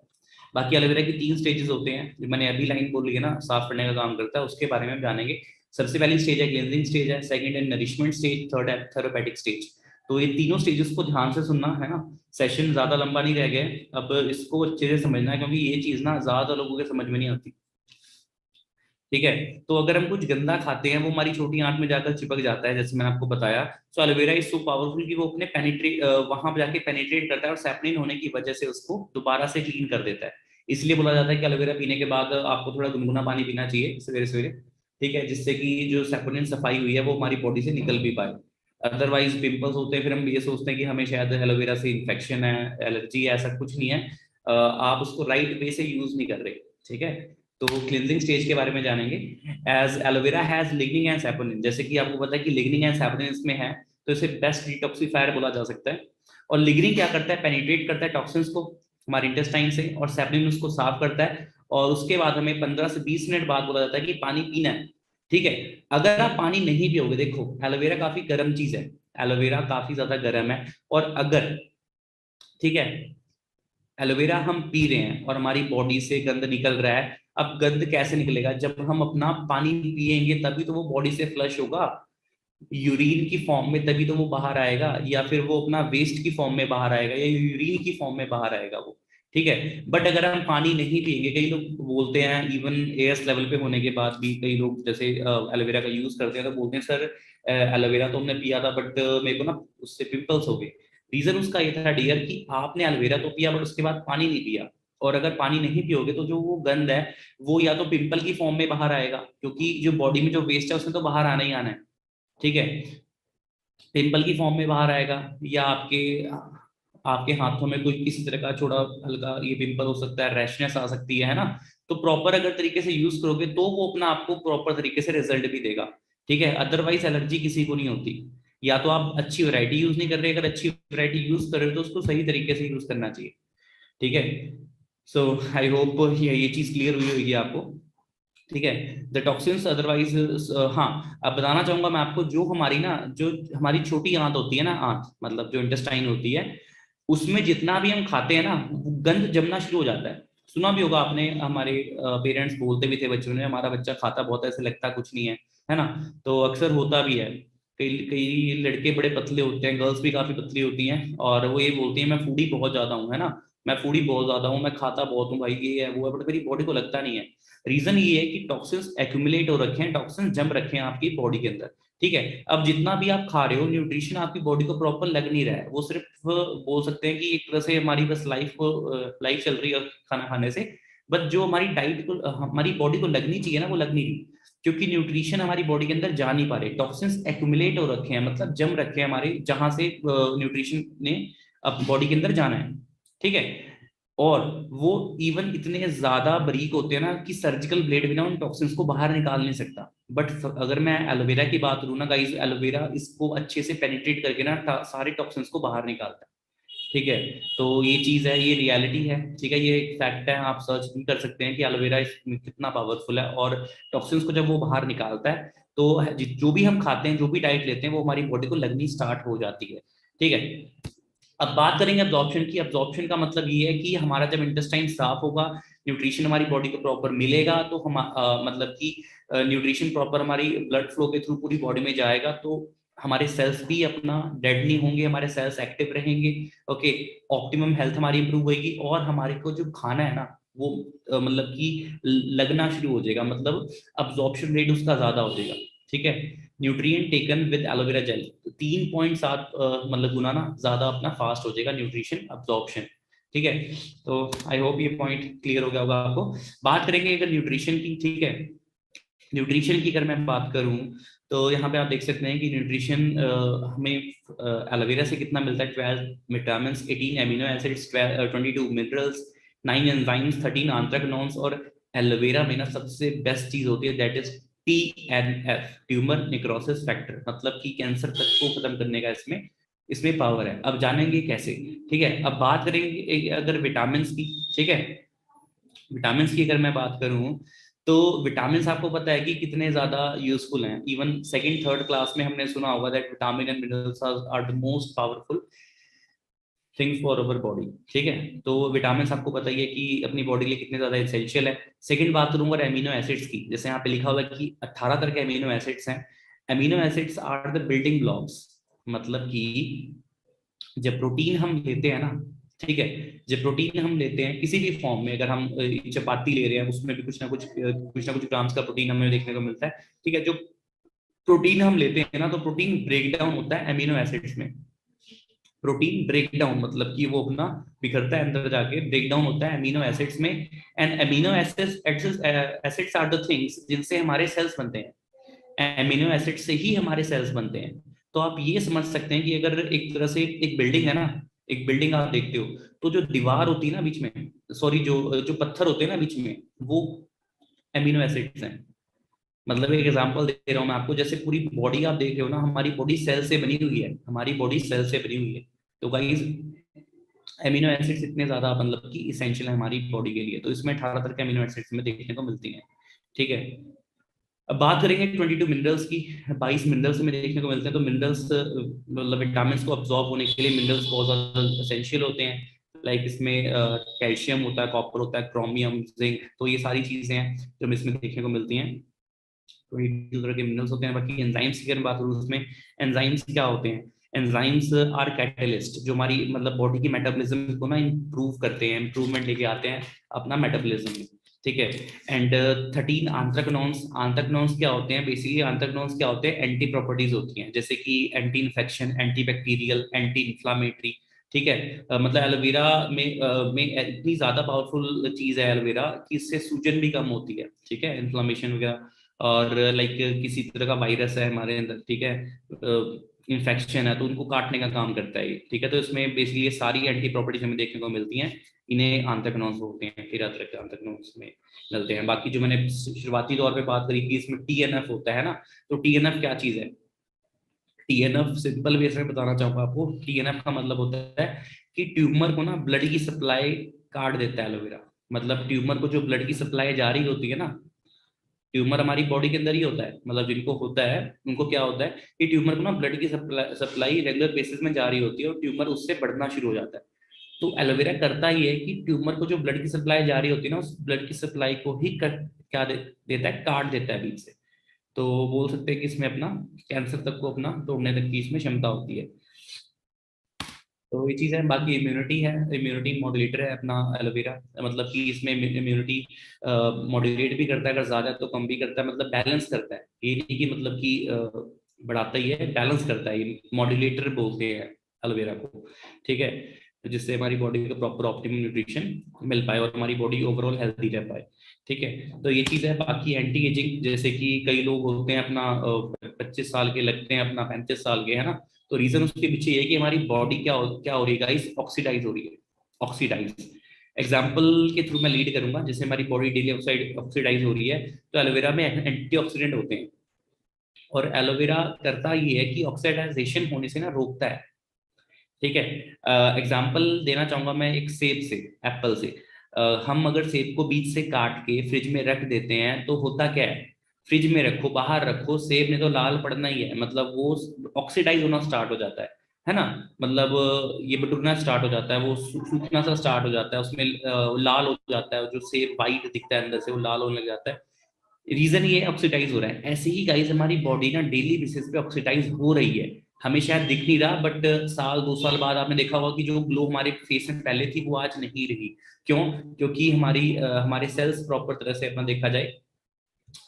बाकी एलोवेरा की 3 स्टेजेस होते हैं, जो मैंने अभी लाइन बोली है ना, साफ करने का काम करता है, उसके बारे में हम जानेंगे। सबसे पहली स्टेज है क्लींजिंग स्टेज है, सेकंड है नरिशमेंट स्टेज, थर्ड है थेरापेटिक स्टेज। तो ये तीनों स्टेजेस को ध्यान से सुनना है ना, सेशन ज्यादा लंबा नहीं रह गया है, अब इसको अच्छे से समझना है, क्योंकि ये चीज ना ज्यादा लोगों के समझ में नहीं आती, ठीक है। तो अगर हम कुछ गंदा खाते हैं वो हमारी छोटी आंत में जाकर चिपक जाता है, जैसे मैंने आपको बताया। सो एलोवेरा इज सो पावरफुल कि वो अपने पेनिट्रेट वहां पे जाके पेनिट्रेट करता है, और सैपनिन होने की वजह से उसको दोबारा से क्लीन कर देता है। इसलिए बोला जाता है कि एलोवेरा पीने के बाद आपको थोड़ा गुनगुना पानी पीना चाहिए सवेरे सवेरे, ठीक है, जिससे कि जो सैपोनिन सफाई हुई है वो हमारी बॉडी से निकल भी पाए। अदरवाइज पिंपल्स होते हैं, फिर हम ये सोचते हैं कि हमें शायद एलोवेरा से इन्फेक्शन है, एलर्जी है, ऐसा कुछ नहीं है। आप उसको राइट वे से यूज नहीं कर रहे, ठीक है। तो क्लिनजिंग स्टेज के बारे में जानेंगे। As aloe vera has lignin and saponin, जैसे कि आपको पता है कि लिग्निन एंड सैपोनिन इसमें है, तो इसे बेस्ट डिटॉक्सिफायर बोला जा सकता है। और लिग्निन क्या करता है, पेनिट्रेट करता है टॉक्सिन्स को हमारे इंटेस्टाइन से, और सैपोनिन उसको साफ करता है। और उसके बाद हमें 15 से 20 मिनट बाद बोला जाता है कि पानी पीना है, ठीक है। अगर आप पानी नहीं पियोगे, देखो एलोवेरा काफी गर्म चीज है, एलोवेरा काफी ज्यादा गर्म है, और अगर, ठीक है, एलोवेरा हम पी रहे हैं और हमारी बॉडी से गंद निकल रहा है, अब गंद कैसे निकलेगा, जब हम अपना पानी पिएंगे तभी तो वो बॉडी से फ्लश होगा, यूरिन की फॉर्म में तभी तो वो बाहर आएगा, या फिर वो अपना वेस्ट की फॉर्म में बाहर आएगा, या यूरिन की फॉर्म में बाहर आएगा वो, ठीक है। बट अगर हम पानी नहीं पिएंगे, कई लोग बोलते हैं इवन एएस लेवल पे होने के बाद भी, कई लोग जैसे एलोवेरा का यूज करते हैं तो बोलते हैं सर एलोवेरा तो हमने पिया था बट मेरे को ना उससे पिंपल्स हो गए। रीजन उसका ये था डियर कि आपने एलोवेरा तो पिया बट उसके बाद पानी नहीं पिया, और अगर पानी नहीं पियोगे तो जो वो गंद है वो या तो पिंपल की फॉर्म में बाहर आएगा, क्योंकि जो बॉडी में जो वेस्ट है उसमें तो बाहर आना ही आना है, ठीक है, पिंपल की फॉर्म में बाहर आएगा, या आपके आपके हाथों में कोई किसी तरह का छोटा हल्का ये पिंपल हो सकता है, रैशनेस आ सकती है ना। तो प्रॉपर अगर तरीके से यूज करोगे तो वो अपना आपको प्रॉपर तरीके से रिजल्ट भी देगा, ठीक है। अदरवाइज एलर्जी किसी को नहीं होती, या तो आप अच्छी वैरायटी यूज नहीं कर रहे, अगर अच्छी वैरायटी यूज कर रहे हो तो उसको सही तरीके से यूज करना चाहिए, ठीक है। सो आई होप ये चीज क्लियर हुई होगी आपको, ठीक है। द टॉक्सिन्स अदरवाइज, हाँ, अब बताना चाहूंगा मैं आपको, जो हमारी ना, जो हमारी छोटी आंत होती है ना, आंत मतलब जो इंटेस्टाइन होती है, उसमें जितना भी हम खाते हैं ना वो गंद जमना शुरू हो जाता है। सुना भी होगा आपने, हमारे पेरेंट्स बोलते भी थे बच्चों ने, हमारा बच्चा खाता बहुत है, ऐसे लगता कुछ नहीं है ना। तो अक्सर होता भी है, कई कई लड़के बड़े पतले होते हैं, गर्ल्स भी काफी पतली होती हैं, और वो ये बोलती हैं मैं फूडी बहुत ज्यादा हूँ, है ना, मैं फूडी बहुत ज्यादा हूँ, मैं खाता बहुत हूँ भाई, ये है वो है, बट मेरी बॉडी को लगता नहीं है। रीजन ये है कि टॉक्सिन्स एक्यूमुलेट हो रखे हैं, टॉक्सिन्स जम रखे हैं आपकी बॉडी के अंदर, ठीक है। अब जितना भी आप खा रहे हो न्यूट्रिशन आपकी बॉडी को प्रॉपर लग नहीं रहा है, वो सिर्फ बोल सकते हैं कि एक तरह से हमारी बस लाइफ चल रही है खाना खाने से, बट जो हमारी डाइट को हमारी बॉडी को लगनी चाहिए ना वो लग नहीं रही, क्योंकि न्यूट्रिशन हमारी बॉडी के अंदर जा नहीं पा रहे, टॉक्सिन्स एक्यूमुलेट हो रखे हैं, मतलब जम रखे हैं हमारे, जहां से न्यूट्रिशन ने अब बॉडी के अंदर जाना है, ठीक है। और वो इवन इतने ज्यादा बारीक होते हैं ना कि सर्जिकल ब्लेड भी ना उन टॉक्सिन्स को बाहर निकाल नहीं सकता। बट अगर मैं एलोवेरा की बात करूँ ना गाइस, एलोवेरा इसको अच्छे से पेनिट्रेट करके ना सारे टॉक्सिन्स को बाहर निकालता है, ठीक है। तो ये चीज है, ये रियलिटी है, ठीक है, ये एक फैक्ट है, आप सर्च भी कर सकते हैं कि एलोवेरा इसमें कितना पावरफुल है, और टॉक्सिन्स को जब वो बाहर निकालता है तो जो भी हम खाते हैं, जो भी डाइट लेते हैं, वो हमारी बॉडी को लगनी स्टार्ट हो जाती है, ठीक है। अब बात करेंगे अब्जॉर्प्शन की। अब्जॉर्प्शन का मतलब ये है कि हमारा जब इंटेस्टाइन साफ होगा, न्यूट्रिशन हमारी बॉडी को प्रॉपर मिलेगा, तो हम मतलब कि न्यूट्रिशन प्रॉपर हमारी ब्लड फ्लो के थ्रू पूरी बॉडी में जाएगा, तो हमारे सेल्स भी अपना डेड नहीं होंगे, हमारे सेल्स एक्टिव रहेंगे, ओके, ऑप्टिमम हेल्थ हमारी इंप्रूव होगी, और हमारे को जो खाना है ना वो मतलब कि लगना शुरू हो जाएगा, मतलब अब्जॉर्प्शन रेट उसका ज्यादा हो जाएगा, ठीक है। Nutrient taken with aloe vera gel 3.7 मतलब गुना ना ज्यादा अपना फास्ट हो जाएगा न्यूट्रिशन अब्जॉर्प्शन, ठीक है। तो आई होप ये पॉइंट क्लियर हो गया होगा आपको। बात करेंगे अगर न्यूट्रिशन की, ठीक है, न्यूट्रिशन की अगर मैं बात करूं तो यहाँ पे आप देख सकते हैं कि न्यूट्रिशन हमें एलोवेरा से कितना मिलता है, 12 vitamin, 18 amino acids, 22 minerals, 9 enzymes, 13 आंथ्राकनोन्स, और एलोवेरा में ना सबसे बेस्ट चीज होती है that is TNF, tumour necrosis factor, मतलब कि कैंसर तक को खत्म करने का इसमें इसमें पावर है। अब जानेंगे कैसे, ठीक है। अब बात करेंगे अगर विटामिन की, ठीक है, विटामिन की अगर मैं बात करूं तो विटामिन आपको पता है कि कितने ज्यादा यूजफुल हैं, इवन सेकंड थर्ड क्लास में हमने सुना होगा that vitamin and minerals are the most powerful things for our body, ठीक है। तो विटामिन आपको पता ही है कि अपनी बॉडी के लिए कितने ज्यादा एसेंशियल है। सेकंड बात करूंगा एमिनो एसिड्स की, जैसे यहाँ पे लिखा हुआ है कि 18 तरह के एमिनो एसिड्स हैं। Amino acids are the building blocks, मतलब कि जब प्रोटीन हम लेते हैं ना, ठीक है, जब प्रोटीन हम लेते हैं किसी भी फॉर्म में, अगर हम चपाती ले रहे हैं उसमें भी कुछ ना कुछ ग्राम्स का प्रोटीन हमें देखने को मिलता है, ठीक है। जो प्रोटीन हम लेते हैं ना तो प्रोटीन ब्रेक डाउन होता है एमिनो एसिड्स में। प्रोटीन ब्रेक डाउन मतलब कि वो अपना बिखरता है अंदर जाके, ब्रेक डाउन होता है एमिनो एसिड्स में। And amino acids are the things जिनसे हमारे सेल्स बनते हैं, एमिनो एसिड से ही हमारे सेल्स बनते हैं। तो आप ये समझ सकते हैं कि अगर एक तरह से एक बिल्डिंग है ना, एक बिल्डिंग आप देखते हो तो जो दीवार होती है ना बीच में, सॉरी, जो जो पत्थर होते हैं ना बीच में, वो एमिनो एसिड्स हैं। मतलब एक एग्जांपल दे रहा हूँ मैं आपको, जैसे पूरी बॉडी आप देख रहे हो ना, हमारी बॉडी सेल से बनी हुई है, हमारी बॉडी सेल से बनी हुई है। तो गाइस एमिनो एसिड्स इतने ज्यादा मतलब कि इसेंशियल है हमारी बॉडी के लिए, तो इसमें 18 तरह के एमिनो एसिड्स में देखने को मिलती हैं, ठीक है। अब बात करेंगे 22 मिनरल्स की, 22 मिनरल्स में देखने को मिलते हैं। तो मिनरल्स मतलब विटामिन को अब्सॉर्ब होने के लिए मिनरल्स बहुत ज्यादा एसेंशियल होते हैं। लाइक इसमें कैल्शियम होता है, कॉपर होता है, क्रोमियम, जिंक, तो ये सारी चीजें हैं जो हमें इसमें देखने को मिलती हैं। 22 तरह के मिनरल्स होते हैं। बाकी एंजाइम्स की अगर बात करूँ उसमें, एंजाइम्स क्या होते हैं, एंजाइम्स आर कैटलिस्ट, जो हमारी मतलब बॉडी की मेटाबॉलिज्म को ना इम्प्रूव करते हैं, इम्प्रूवमेंट लेके आते हैं अपना मेटाबॉलिज्म में, ठीक है। एंड 13 आंथ्राकनोन्स, आंथ्राकनोन्स क्या होते हैं, बेसिकली आंथ्राकनोन्स क्या होते हैं, एंटी प्रॉपर्टीज होती हैं, जैसे कि anti infection, anti bacterial, anti inflammatory, ठीक है। मतलब एलोवेरा में इतनी ज्यादा पावरफुल चीज है एलोवेरा कि इससे सूजन भी कम होती है, ठीक है, इन्फ्लामेशन वगैरह। और लाइक किसी तरह का वायरस है हमारे अंदर, ठीक है, इन्फेक्शन है, तो उनको काटने का काम करता है ये, ठीक है। तो इसमें बेसिकली ये सारी एंटी प्रॉपर्टीज हमें देखने को मिलती हैं। इन्हें आंथ्राकनोन्स बोलते हैं, फिर अदरक आंथ्राकनोन्स में मिलते हैं। बाकी जो मैंने शुरुआती तौर पे बात करी कि इसमें टीएनएफ होता है ना, तो टीएनएफ क्या चीज है? टीएनएफ सिंपल वे से बताना चाहूंगा आपको। टीएनएफ का मतलब होता है कि ट्यूमर को ना ब्लड की सप्लाई काट देता है एलोवेरा। मतलब ट्यूमर को जो ब्लड की सप्लाई जा रही होती है ना, ट्यूमर हमारी बॉडी के अंदर ही होता है, मतलब जिनको होता है उनको क्या होता है कि ट्यूमर को ना ब्लड की सप्लाई रेगुलर बेसिस में जा रही होती है और ट्यूमर उससे बढ़ना शुरू हो जाता है। तो एलोवेरा करता ही है कि ट्यूमर को जो ब्लड की सप्लाई जा रही होती है ना, उस ब्लड की सप्लाई को ही देता है, काट देता है बीच से। तो बोल सकते हैं कि इसमें अपना कैंसर तक को अपना तोड़ने तक की इसमें क्षमता होती है। तो ये चीज़ है। बाकी इम्यूनिटी है, इम्यूनिटी मॉड्यूलेटर है अपना एलोवेरा। मतलब कि इसमें इम्यूनिटी मॉड्यूलेट भी करता है, अगर ज़्यादा तो कम भी करता है, मतलब बैलेंस करता है। ये नहीं कि मतलब कि बढ़ाता ही है, बैलेंस करता है, ये मॉड्यूलेटर बोलते हैं एलोवेरा को, ठीक है। तो जिससे हमारी बॉडी को प्रॉपर ऑप्टिमम न्यूट्रिशन मिल पाए और हमारी बॉडी ओवरऑल हेल्थी रह पाए, ठीक है। तो ये चीज़ है। बाकी एंटी एजिंग, जैसे कि कई लोग होते हैं अपना 25 साल के लगते हैं, अपना 35 साल के, है ना। तो रीजन उसके पीछे ये है कि हमारी बॉडी क्या हो रही है गाइस, ऑक्सीडाइज हो रही है, ऑक्सीडाइज। एग्जाम्पल के थ्रू मैं लीड करूंगा, जैसे हमारी बॉडी डेली ऑक्सीडाइज हो रही है, तो एलोवेरा में एंटीऑक्सीडेंट होते हैं। और एलोवेरा करता ये है कि ऑक्सीडाइजेशन होने से ना रोकता है, ठीक है। एग्जाम्पल देना चाहूंगा मैं एक सेब से, एप्पल से। हम अगर सेब को बीच से काट के फ्रिज में रख देते हैं तो होता क्या है, फ्रिज में रखो बाहर रखो, सेब ने तो लाल पड़ना ही है, मतलब वो ऑक्सीडाइज होना स्टार्ट हो जाता है ना। मतलब ये बटुरना स्टार्ट हो जाता है, वो सूखना सा स्टार्ट हो जाता है, उसमें लाल हो जाता है, जो सेब वाइट दिखता है अंदर से वो लाल होने लग जाता है। रीजन ये ऑक्सीडाइज हो रहा है। ऐसे ही गाइस हमारी बॉडी ना डेली बेसिस पे ऑक्सीडाइज हो रही है, हमें शायद दिख नहीं रहा, बट साल 2 साल बाद आपने देखा होगा कि जो ग्लो हमारे फेस में पहले थी वो आज नहीं रही। क्यों? क्योंकि हमारे सेल्स प्रॉपर तरह से अपना देखा जाए,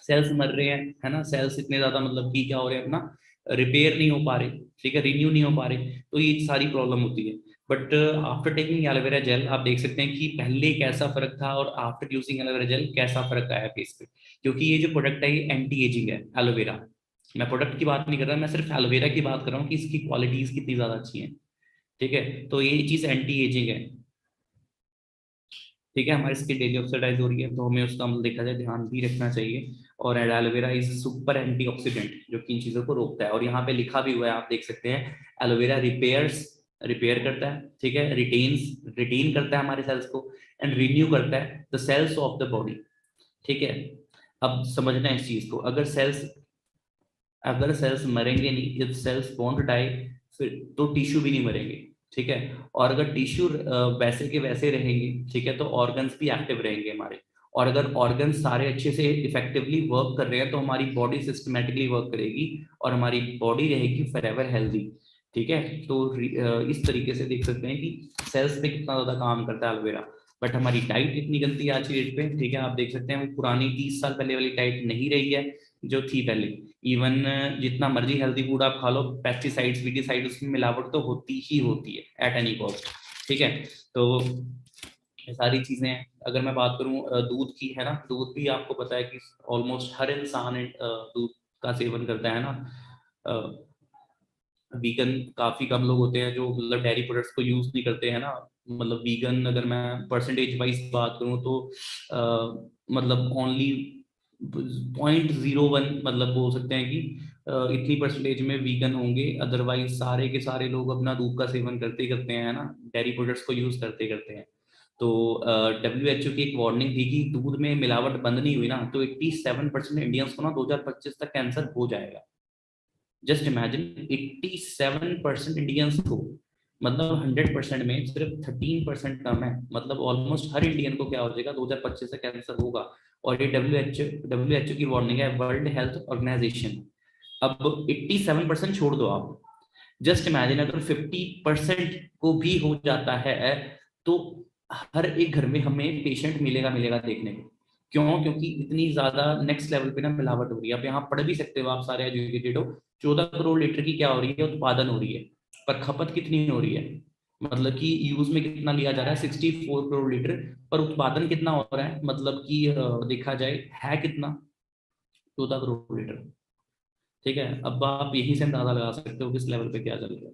सेल्स मर रहे हैं, है ना। सेल्स इतने ज्यादा मतलब कि क्या हो रहे हैं, अपना रिपेयर नहीं हो पा रहे, ठीक है, रिन्यू नहीं हो पा रहे, तो ये सारी प्रॉब्लम होती है। But after taking aloe vera gel आप देख सकते हैं कि पहले कैसा फर्क था और आफ्टर यूजिंग एलोवेरा जेल कैसा फर्क आया फेस पे। क्योंकि ये जो प्रोडक्ट है ये एंटी एजिंग है एलोवेरा। मैं प्रोडक्ट की बात नहीं कर रहा, मैं सिर्फ एलोवेरा की बात कर रहा हूँ कि इसकी क्वालिटीज कितनी ज्यादा अच्छी हैं, ठीक है। तो ये चीज एंटी एजिंग है, ठीक है। हमारी स्किन डेली ऑक्सीडाइज हो रही है, तो हमें उसका मतलब देखा जाए ध्यान भी रखना चाहिए। और एलोवेरा इज सुपर एंटीऑक्सीडेंट जो कि इन चीजों को रोकता है। और यहाँ पे लिखा भी हुआ है, आप देख सकते हैं, एलोवेरा रिपेयर करता है, ठीक है, रिटेन करता है हमारे सेल्स को, एंड रिन्यू करता है the cells of the body, ठीक है। अब समझना है इस चीज को, अगर सेल्स मरेंगे नहीं, इफ सेल्स वॉन्ट डाई, फिर तो टिश्यू भी नहीं मरेंगे, ठीक है। और अगर टिश्यू वैसे के वैसे रहेंगे, ठीक है, तो ऑर्गन्स भी एक्टिव रहेंगे हमारे। और अगर ऑर्गन्स सारे अच्छे से इफेक्टिवली वर्क कर रहे हैं तो हमारी बॉडी सिस्टमेटिकली वर्क करेगी और हमारी बॉडी रहेगी फॉरएवर हेल्दी, ठीक है। तो इस तरीके से देख सकते हैं कि सेल्स पे कितना ज्यादा काम करता है एलोवेरा। बट हमारी डाइट इतनी गलती है आज की डेट पे, ठीक है। आप देख सकते हैं वो पुरानी 30 साल पहले वाली डाइट नहीं रही है जो थी पहले। इवन जितना मर्जी हेल्दी फूड आप खा लो, पेस्टिसाइड्स वीडिसाइड उसमें मिलावट तो होती ही होती है एट एनी कॉस्ट, ठीक है। तो ये सारी चीजें हैं। अगर मैं बात करूं दूध की, है ना, दूध भी आपको पता है कि ऑलमोस्ट हर इंसान दूध का सेवन करता है ना। वीगन काफी कम लोग होते हैं जो मतलब डेयरी प्रोडक्ट्स को यूज नहीं करते हैं ना। मतलब वीगन अगर मैं परसेंटेज वाइज बात करूं तो मतलब ओनली 0.01, मतलब बोल सकते हैं कि इतनी परसेंटेज में वीगन होंगे, अदरवाइज सारे के सारे लोग अपना दूध का सेवन करते ही करते हैं, है ना, डेयरी प्रोडक्ट्स को यूज करते करते हैं। तो WHO की एक वार्निंग थी कि दूध में मिलावट बंद नहीं हुई ना तो 87% इंडियंस को ना 2025 तक कैंसर हो जाएगा। जस्ट इमेजिन, 87% इंडियंस को, मतलब 100% में सिर्फ 13% कम है, मतलब ऑलमोस्ट हर इंडियन को क्या हो जाएगा 2025 से कैंसर होगा। और ये डब्ल्यू एच ओ की वार्निंग है, वर्ल्ड हेल्थ ऑर्गेनाइजेशन। अब 87% छोड़ दो आप, जस्ट इमेजिन अगर 50% को भी हो जाता है तो हर एक घर में हमें पेशेंट मिलेगा देखने को। क्यों? क्योंकि इतनी ज्यादा नेक्स्ट लेवल पे ना मिलावट हो रही है। आप यहाँ पढ़ भी सकते हो, आप सारे एजुकेटेड हो। 14 करोड़ लीटर की क्या हो रही है, उत्पादन हो रही है, पर खपत कितनी हो रही है? मतलब कि यूज में कितना लिया जा रहा है, 64 करोड़ लीटर, पर उत्पादन कितना हो रहा है, मतलब कि देखा जाए है कितना, 14 करोड़ लीटर। ठीक है, अब आप यहीं से अंदाजा लगा सकते हो किस लेवल पे क्या चल रहा है।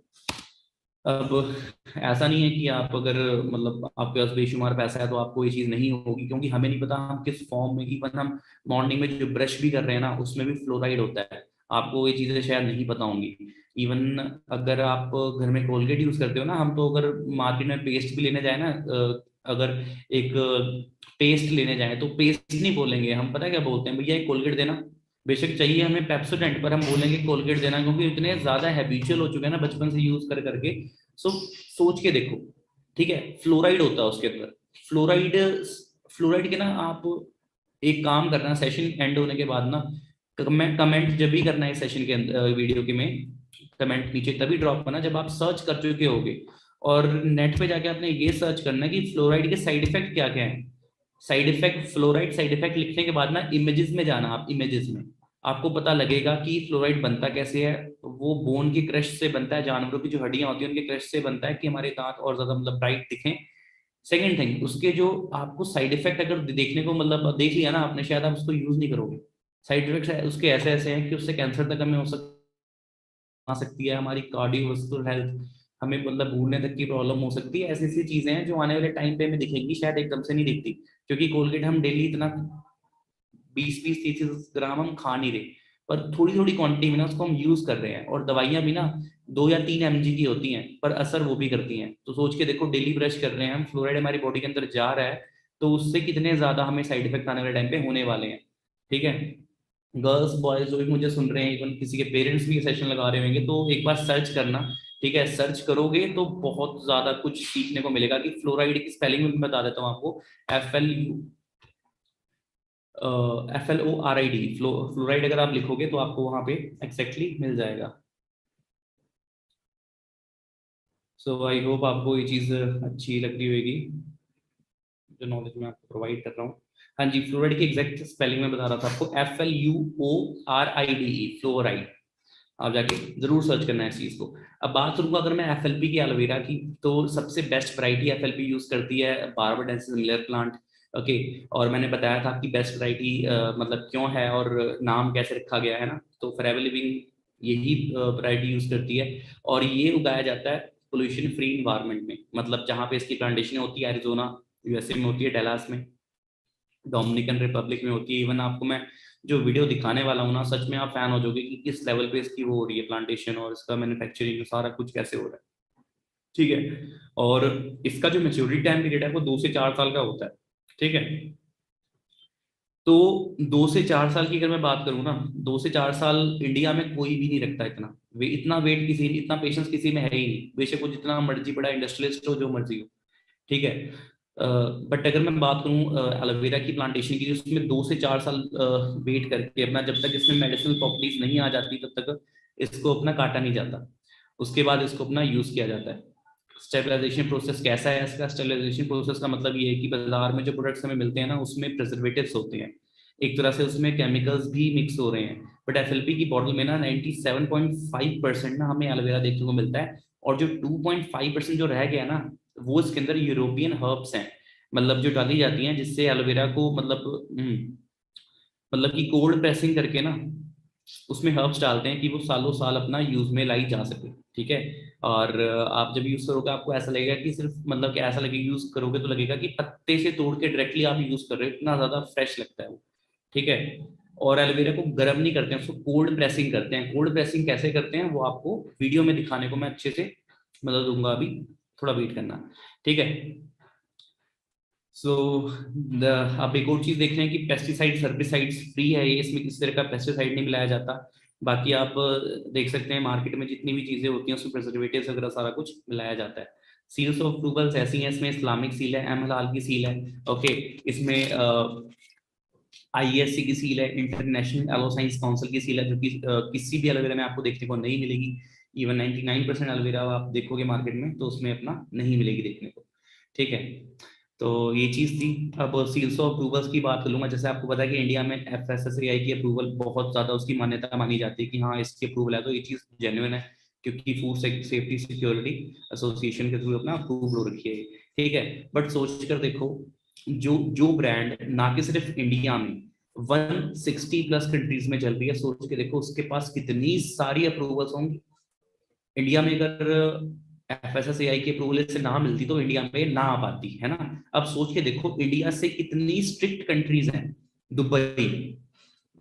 अब ऐसा नहीं है कि आप अगर मतलब आपके पास बेशुमार पैसा है तो आपको ये चीज नहीं होगी, क्योंकि हमें नहीं पता हम किस फॉर्म में, इवन हम मॉर्निंग में जो ब्रश भी कर रहे हैं ना उसमें भी फ्लोराइड होता है, आपको ये चीजें शायद नहीं पता होंगी। इवन अगर आप घर में कोलगेट यूज करते हो ना, हम तो अगर मार्केट में पेस्ट भी लेने जाए ना, अगर एक पेस्ट लेने जाए तो पेस्ट नहीं बोलेंगे हम, पता है क्या बोलते हैं, भैया एक कोलगेट देना। बेशक चाहिए हमें पेप्सोडेंट, पर हम बोलेंगे कोलगेट देना, क्योंकि इतने ज्यादा हैबिचुअल हो चुके हैं ना बचपन से यूज कर करके। सो सोच के देखो, ठीक है, फ्लोराइड होता है उसके अंदर। फ्लोराइड, फ्लोराइड के ना आप एक काम करना, सेशन एंड होने के बाद ना कमेंट जब भी करना है सेशन के अंदर, वीडियो के में कमेंट नीचे तभी ड्रॉप करना जब आप सर्च कर चुके होगे, और नेट पे जाके आपने ये सर्च करना है कि फ्लोराइड के साइड इफेक्ट क्या क्या है। Side effect, fluoride side effect लिखने के बाद ना इमेजेस में जाना, आप इमेजेस में आपको पता लगेगा कि फ्लोराइड बनता कैसे है। वो बोन के क्रश से बनता है, जानवरों की जो हड्डियां होती हैं उनके क्रश से बनता है कि हमारे दांत और ज्यादा मतलब ब्राइट दिखें। सेकेंड थिंग, उसके जो आपको साइड इफेक्ट अगर देखने को मतलब देख लिया ना आपने, शायद आप उसको यूज नहीं करोगे। साइड इफेक्ट उसके ऐसे ऐसे हैं कि उससे कैंसर तक हमें हो आ सकती है, हमारी कार्डियोवास्कुलर हेल्थ, हमें मतलब भूलने तक की प्रॉब्लम हो सकती है। ऐसी ऐसी चीजें हैं जो आने वाले टाइम पे हमें दिखेंगी, शायद एकदम से नहीं दिखती, क्योंकि कोलगेट हम डेली इतना 20-30 ग्राम हम खा नहीं रहे, पर थोड़ी थोड़ी क्वांटिटी में ना उसको हम यूज कर रहे हैं। और दवाइयां भी ना 2 या 3 mg की होती हैं, पर असर वो भी करती हैं। तो सोच के देखो, डेली ब्रश कर रहे हैं हम, फ्लोराइड हमारी बॉडी के अंदर जा रहा है, तो उससे कितने ज्यादा हमें साइड इफेक्ट आने वाले टाइम पे होने वाले हैं। ठीक है, गर्ल्स बॉयज जो भी मुझे सुन रहे हैं, इवन किसी के पेरेंट्स भी सेशन लगा रहे होंगे, तो एक बार सर्च करना। ठीक है, सर्च करोगे तो बहुत ज्यादा कुछ सीखने को मिलेगा कि फ्लोराइड की स्पेलिंग में बता देता हूँ आपको। FLORID, फ्लोराइड अगर आप लिखोगे तो आपको वहां पे एग्जैक्टली मिल जाएगा। सो आई होप आपको ये चीज अच्छी लग रही होगी, जो नॉलेज मैं आपको प्रोवाइड कर रहा हूँ। हाँ जी, फ्लोराइड की एग्जैक्ट स्पेलिंग में बता रहा था आपको, FLUORIDE, फ्लोराइड। आप जाके जरूर सर्च करना है इस चीज को। अब बात करूंगा अगर मैं FLP की, एलोवेरा की, तो सबसे बेस्ट वैरायटी FLP यूज करती है बारबाडेंसिस मिलर प्लांट। ओके, और मैंने बताया था कि बेस्ट वैरायटी मतलब क्यों है और नाम कैसे रखा गया है ना, तो फॉरएवर लिविंग यही वैरायटी यूज करती है। और ये उगाया जाता है पोल्यूशन फ्री इन्वायरमेंट में, मतलब जहाँ पे इसकी प्लांटेशन होती है, एरिजोना USA में होती है, डेलास में, डोमिनिकन रिपब्लिक में होती है। इवन आपको मैं जो वीडियो दिखाने वाला हूँ ना, सच में आप फैन हो जाओगे कि किस लेवल पे इसकी वो हो रही है प्लांटेशन, और इसका मैन्युफैक्चरिंग सारा कुछ कैसे हो रहा है। ठीक है, और इसका जो मेच्योरिटी टाइम पीरियड है वो 2 से 4 साल का होता है। ठीक है, तो 2 से 4 साल की अगर मैं बात करूँ ना, 2 से 4 साल इंडिया में कोई भी नहीं रखता इतना इतना वेट किसी, इतना पेशेंस किसी में है ही नहीं, बेशक वो जितना मर्जी बड़ा इंडस्ट्रियलिस्ट हो, जो मर्जी हो। ठीक है, बट अगर मैं बात करूं एलोवेरा की प्लांटेशन की, उसमें 2 से 4 साल वेट करके अपना, जब तक इसमें मेडिसिनल प्रॉपर्टीज नहीं आ जाती तब तक इसको अपना काटा नहीं जाता, उसके बाद इसको अपना यूज किया जाता है। स्टेबलाइजेशन प्रोसेस कैसा है इसका? स्टेबलाइजेशन प्रोसेस का मतलब ये है कि बाजार में जो प्रोडक्ट्स हमें मिलते हैं ना, उसमें प्रिजर्वेटिव्स होते हैं, एक तरह से उसमें केमिकल्स भी मिक्स हो रहे हैं। बट FLP की बॉटल में ना 97.5% ना हमें एलोवेरा देखने को मिलता है, और जो 2.5% जो रह गया ना, वो इसके अंदर यूरोपियन हर्ब्स हैं, मतलब जो डाली जाती हैं जिससे एलोवेरा को मतलब कि कोल्ड प्रेसिंग करके ना उसमें हर्ब्स डालते हैं कि वो सालों साल अपना यूज में लाई जा सके। ठीक है, और आप जब यूज करोगे आपको ऐसा लगेगा कि सिर्फ मतलब कि ऐसा लगेगा, यूज करोगे तो लगेगा कि पत्ते से तोड़ के डायरेक्टली आप यूज कर रहे हो, इतना ज्यादा फ्रेश लगता है वो। ठीक है, और एलोवेरा को गर्म नहीं करते हैं, उसको कोल्ड प्रेसिंग करते हैं। कोल्ड प्रेसिंग कैसे करते हैं वो आपको वीडियो में दिखाने को मैं अच्छे से मतलब दूंगा, अभी थोड़ा वेट करना। ठीक है, सो आप एक और चीज देख रहे हैं कि पेस्टिसाइड्स हर्बिसाइड्स फ्री है ये, इसमें किसी तरह का पेस्टिसाइड नहीं मिलाया जाता। बाकी आप देख सकते हैं मार्केट में जितनी भी चीजें होती हैं उसमें प्रिजर्वेटिव्स वगैरह सारा कुछ मिलाया जाता है। सील्स ऑफ अप्रूवल्स ऐसी हैं, इसमें इस्लामिक सील है, एम हलाल की सील है। ओके, इसमें IESC की सील है, इंटरनेशनल एलो साइंस काउंसिल की सील है, जो कि किसी भी एलोवेरा में आपको देखने को नहीं मिलेगी। इवन 99% एलोवेरा आप देखोगे मार्केट में तो उसमें अपना नहीं मिलेगी देखने को। ठीक है, तो ये चीज थी। अब सील्स ऑफ अप्रूवल्स की बात कर लूंगा। जैसे आपको पता है कि इंडिया में FSSAI की अप्रूवल बहुत ज्यादा उसकी मान्यता मानी जाती है कि हाँ इसकी अप्रूवल है तो ये चीज जेन्युइन है। क्योंकि फूड सेफ्टी सिक्योरिटी एसोसिएशन के थ्रू अपना अप्रूव हो रखी है, ठीक है। बट सोच कर देखो, जो जो ब्रांड ना कि सिर्फ इंडिया में 160 प्लस कंट्रीज में चल रही है, सोच के देखो उसके पास कितनी सारी अप्रूवल्स होंगी। इंडिया में अगर एफएसएसएआई की अप्रूवल से ना मिलती तो इंडिया में ना आ पाती, है ना। अब सोच के देखो, इंडिया से कितनी स्ट्रिक्ट कंट्रीज हैं, दुबई,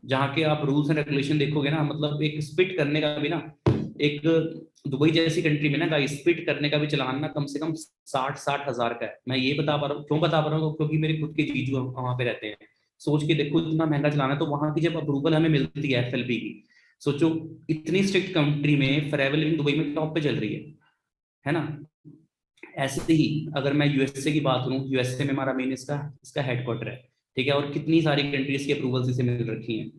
जहाँ के आप रूल्स एंड रेगुलेशन देखोगे ना, मतलब एक स्पिट करने का भी ना, एक दुबई जैसी कंट्री में ना गाइस, स्पिट करने का भी चलान ना कम से कम 60-60 हजार का है। मैं ये बता पा रहा हूँ, क्यों बता पा रहा हूँ, क्योंकि मेरे खुद के जीजू वहां पे रहते हैं। सोच के देखो इतना महंगा चलाना है, तो वहां की जब अप्रूवल हमें मिलती है एफएलपी की, सोचो इतनी स्ट्रिक्ट कंट्री में फॉरएवर लिविंग दुबई में टॉप पे चल रही है ना। ऐसे ही अगर मैं यूएसए की बात करूं, यूएसए में हमारा मेन इसका इसका हेडक्वार्टर है, ठीक है, और कितनी सारी कंट्रीज की अप्रूवल्स इसे मिल रखी हैं,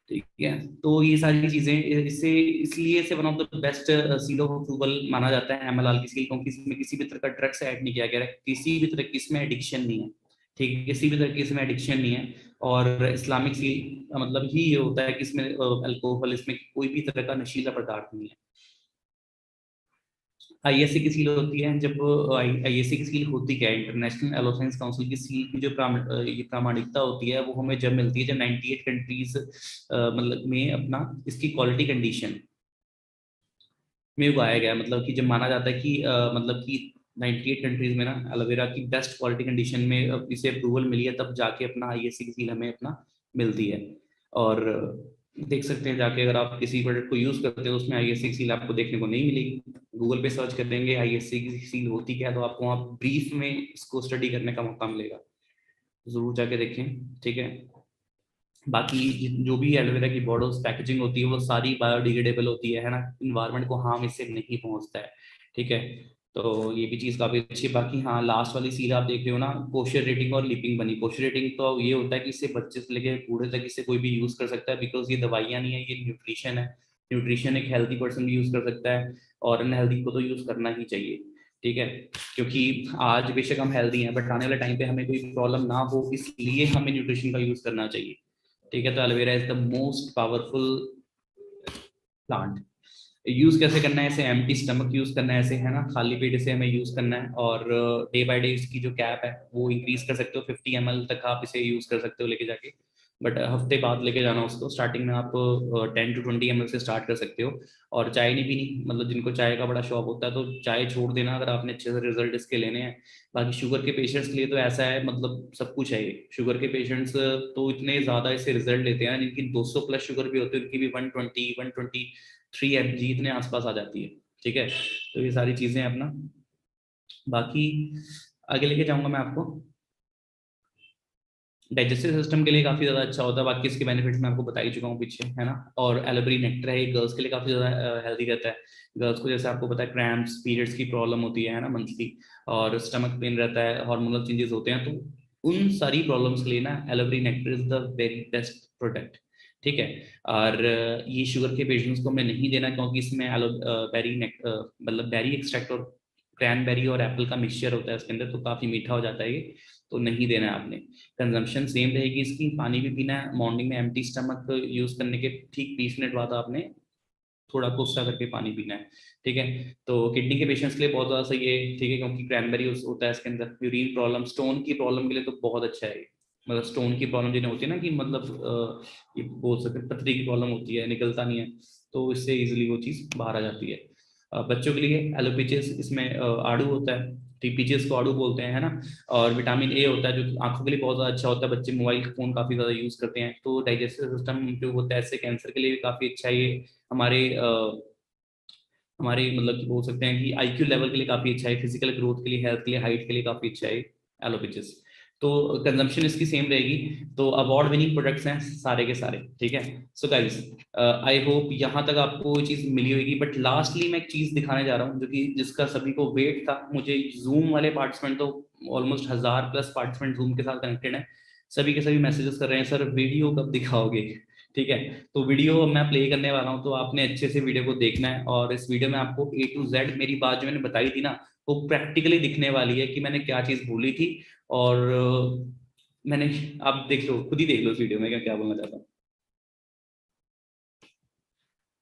ठीक है। तो ये सारी चीजें इससे इसलिए इसे one of the best seal of approval माना जाता है एमएलआर की सील, क्योंकि इसमें किसी भी तरह का ड्रग्स ऐड नहीं किया गया है, किसी भी तरह की इसमें एडिक्शन नहीं है, ठीक है, किसी भी तरह की इसमें एडिक्शन नहीं है। और इस्लामिक सील का मतलब ही ये होता है कि इसमें अल्कोहल, इसमें कोई भी तरह का नशीला पदार्थ नहीं है। आईएससी की सील होती है, जब आईएससी की सील होती क्या है, इंटरनेशनल एलोफेंस काउंसिल की सील की जो ये प्रामाणिकता होती है, वो हमें जब मिलती है जब 98 कंट्रीज मतलब में अपना इसकी क्वालिटी कंडीशन में उगाया गया है। मतलब कि जब माना जाता है कि मतलब कि 98 कंट्रीज में ना एलोवेरा की बेस्ट क्वालिटी कंडीशन में इसे अप्रूवल मिली है, तब जाके अपना आईएससी की सील हमें अपना मिलती है। और देख सकते हैं जाके, अगर आप किसी प्रोडक्ट को यूज करते हो उसमें आईएससी की सील आपको देखने को नहीं मिलेगी। गूगल पे सर्च कर देंगे आईएससी की सील होती क्या है, तो आपको वहाँ ब्रीफ में इसको स्टडी करने का मौका मिलेगा, जरूर जाके देखें, ठीक है। बाकी जो भी एलोवेरा की बॉटल्स पैकेजिंग होती है वो सारी बायोडिग्रेडेबल होती है ना, इन्वायरमेंट को हार्म इससे नहीं पहुंचता है, ठीक है। तो ये भी चीज काफी अच्छी है। बाकी हाँ, लास्ट वाली सील आप देख रहे हो ना, कोशर रेटिंग और लिपिंग बनी। कोशर रेटिंग तो ये होता है कि इसे बच्चे से लेकर बूढ़े तक इसे कोई भी यूज कर सकता है, बिकॉज ये दवाइयां नहीं है, ये न्यूट्रिशन है। न्यूट्रिशन एक हेल्दी पर्सन भी यूज कर सकता है, और अनहेल्दी को तो यूज करना ही चाहिए, ठीक है। क्योंकि आज बेशक हम हेल्दी हैं, बट आने वाले टाइम पे हमें कोई प्रॉब्लम ना हो, इसलिए हमें न्यूट्रिशन का यूज करना चाहिए, ठीक है। तो aloe vera is the most powerful plant. Use कैसे करना है इसे, एम्प्टी स्टमक यूज करना है ऐसे, है ना, खाली पेट इसे हमें यूज करना है। और डे बाय डे इसकी जो कैप है वो इंक्रीज कर सकते हो, 50 ml तक आप इसे यूज कर सकते हो लेके जाके। बट हफ्ते बाद लेके जाना उसको, स्टार्टिंग में आप 10 to 20 ml से स्टार्ट कर सकते हो। और चाय नहीं पीनी, मतलब जिनको चाय का बड़ा शौक होता है तो चाय छोड़ देना अगर आपने अच्छे से रिजल्ट इसके लेने हैं। बाकी शुगर के पेशेंट्स के लिए तो ऐसा है, मतलब सब कुछ है ये। शुगर के पेशेंट्स तो इतने ज्यादा इससे रिजल्ट लेते हैं, जिनकी 200 प्लस शुगर भी होती है उनकी भी 120-123 mg इतने आसपास आ जाती है, ठीक है। तो ये सारी चीजें अपना, बाकी आगे लेके जाऊंगा मैं आपको। डाइजेस्टिव सिस्टम के लिए काफी ज्यादा अच्छा होता है, बाकी इसके बेनिफिट्स मैं आपको बता ही चुका हूँ पीछे, है ना। और एलोवेरा नेक्टर है, ये गर्ल्स के लिए काफी ज्यादा हेल्दी रहता है। गर्ल्स को जैसे आपको पता है क्रैम्प्स, पीरियड्स की प्रॉब्लम होती है ना, मंथली, और स्टमक पेन रहता है, हार्मोनल चेंजेस होते हैं, तो उन सारी प्रॉब्लम्स के लिए ना aloe vera nectar is the very best product, ठीक है। और ये शुगर के पेशेंट्स को मैं नहीं देना, क्योंकि इसमें बेरी मतलब बेरी एक्सट्रैक्ट और क्रैनबेरी और एप्पल का मिक्सचर होता है इसके अंदर, तो काफी मीठा हो जाता है ये, तो नहीं देना है आपने। कंजम्पशन सेम रहेगी इसकी, पानी भी पीना है मॉर्निंग में, एम्प्टी स्टमक यूज करने के ठीक 20 मिनट बाद आपने थोड़ा कोसा करके पानी पीना है, ठीक है। तो किडनी के पेशेंट्स के लिए बहुत ज्यादा सही है, ठीक है, क्योंकि क्रैनबेरी होता है इसके अंदर। यूरिन प्रॉब्लम, स्टोन की प्रॉब्लम के लिए तो बहुत अच्छा है ये। मतलब स्टोन की प्रॉब्लम जिन्हें होती है ना, कि मतलब ये बोल सकते हैं पथरी की प्रॉब्लम होती है, निकलता नहीं है, तो इससे इजिली वो चीज बाहर आ जाती है। बच्चों के लिए एलोपीचिस, इसमें आड़ू होता है, टीपीचिस को आड़ू बोलते हैं, है ना। और विटामिन ए होता है जो आंखों के लिए बहुत ज्यादा अच्छा होता है, बच्चे मोबाइल फोन काफी ज्यादा यूज करते हैं तो डाइजेस्टिव सिस्टम इंप्रूव होता है, ऐसे कैंसर के लिए भी काफी अच्छा है ये। हमारे हमारे मतलब कि बोल सकते हैं कि आईक्यू लेवल के लिए काफी अच्छा है, फिजिकल ग्रोथ के लिए, हेल्थ के लिए, हाइट के लिए काफी अच्छा है एलोपेचिस। तो कंजम्पशन इसकी सेम रहेगी। तो अवार्ड विनिंग प्रोडक्ट्स हैं सारे के सारे, ठीक है। सो गाइस, आई होप यहाँ तक आपको ये चीज मिली होगी। बट लास्टली मैं एक चीज दिखाने जा रहा हूँ जो कि जिसका सभी को वेट था, मुझे जूम वाले पार्टिसिपेंट तो ऑलमोस्ट 1000+ पार्टिसिपेंट जूम के साथ कनेक्टेड है, सभी के सभी मैसेजेस कर रहे हैं, सर वीडियो कब दिखाओगे, ठीक है। तो वीडियो मैं प्ले करने वाला हूँ, तो आपने अच्छे से वीडियो को देखना है, और इस वीडियो में आपको A to Z मेरी बात जो मैंने बताई थी ना, वो प्रैक्टिकली दिखने वाली है कि मैंने क्या चीज भूली थी। और मैंने, आप देख लो, खुद ही देख लो इस वीडियो में क्या क्या बोलना चाहता हूँ।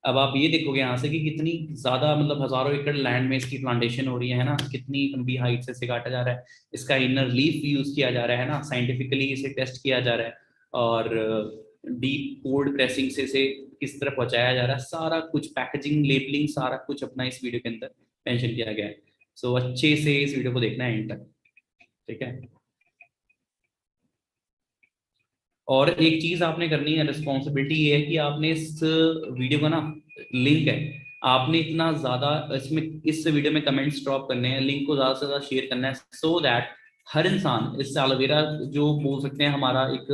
अब आप ये देखोगे यहाँ से कि कितनी ज्यादा मतलब हजारों एकड़ लैंड में इसकी प्लांटेशन हो रही है ना, कितनी लंबी हाइट से इसे काटा जा रहा है, इसका इनर लीफ यूज किया जा रहा है ना, साइंटिफिकली इसे टेस्ट किया जा रहा है, और डीप कोल्ड प्रेसिंग से इसे किस तरह पहुंचाया जा रहा है, सारा कुछ पैकेजिंग लेबलिंग सारा कुछ अपना इस वीडियो के अंदर मेंशन किया गया है। सो अच्छे से इस वीडियो को देखना है एंड तक, ठीक है। और एक चीज आपने करनी है, रिस्पॉन्सिबिलिटी ये है कि आपने इस वीडियो का ना लिंक है, आपने इतना ज्यादा इसमें इस वीडियो में कमेंट्स ड्रॉप करने हैं, लिंक को ज्यादा से ज्यादा शेयर करना है, सो दैट हर इंसान इस एलोवेरा जो बोल सकते हैं हमारा एक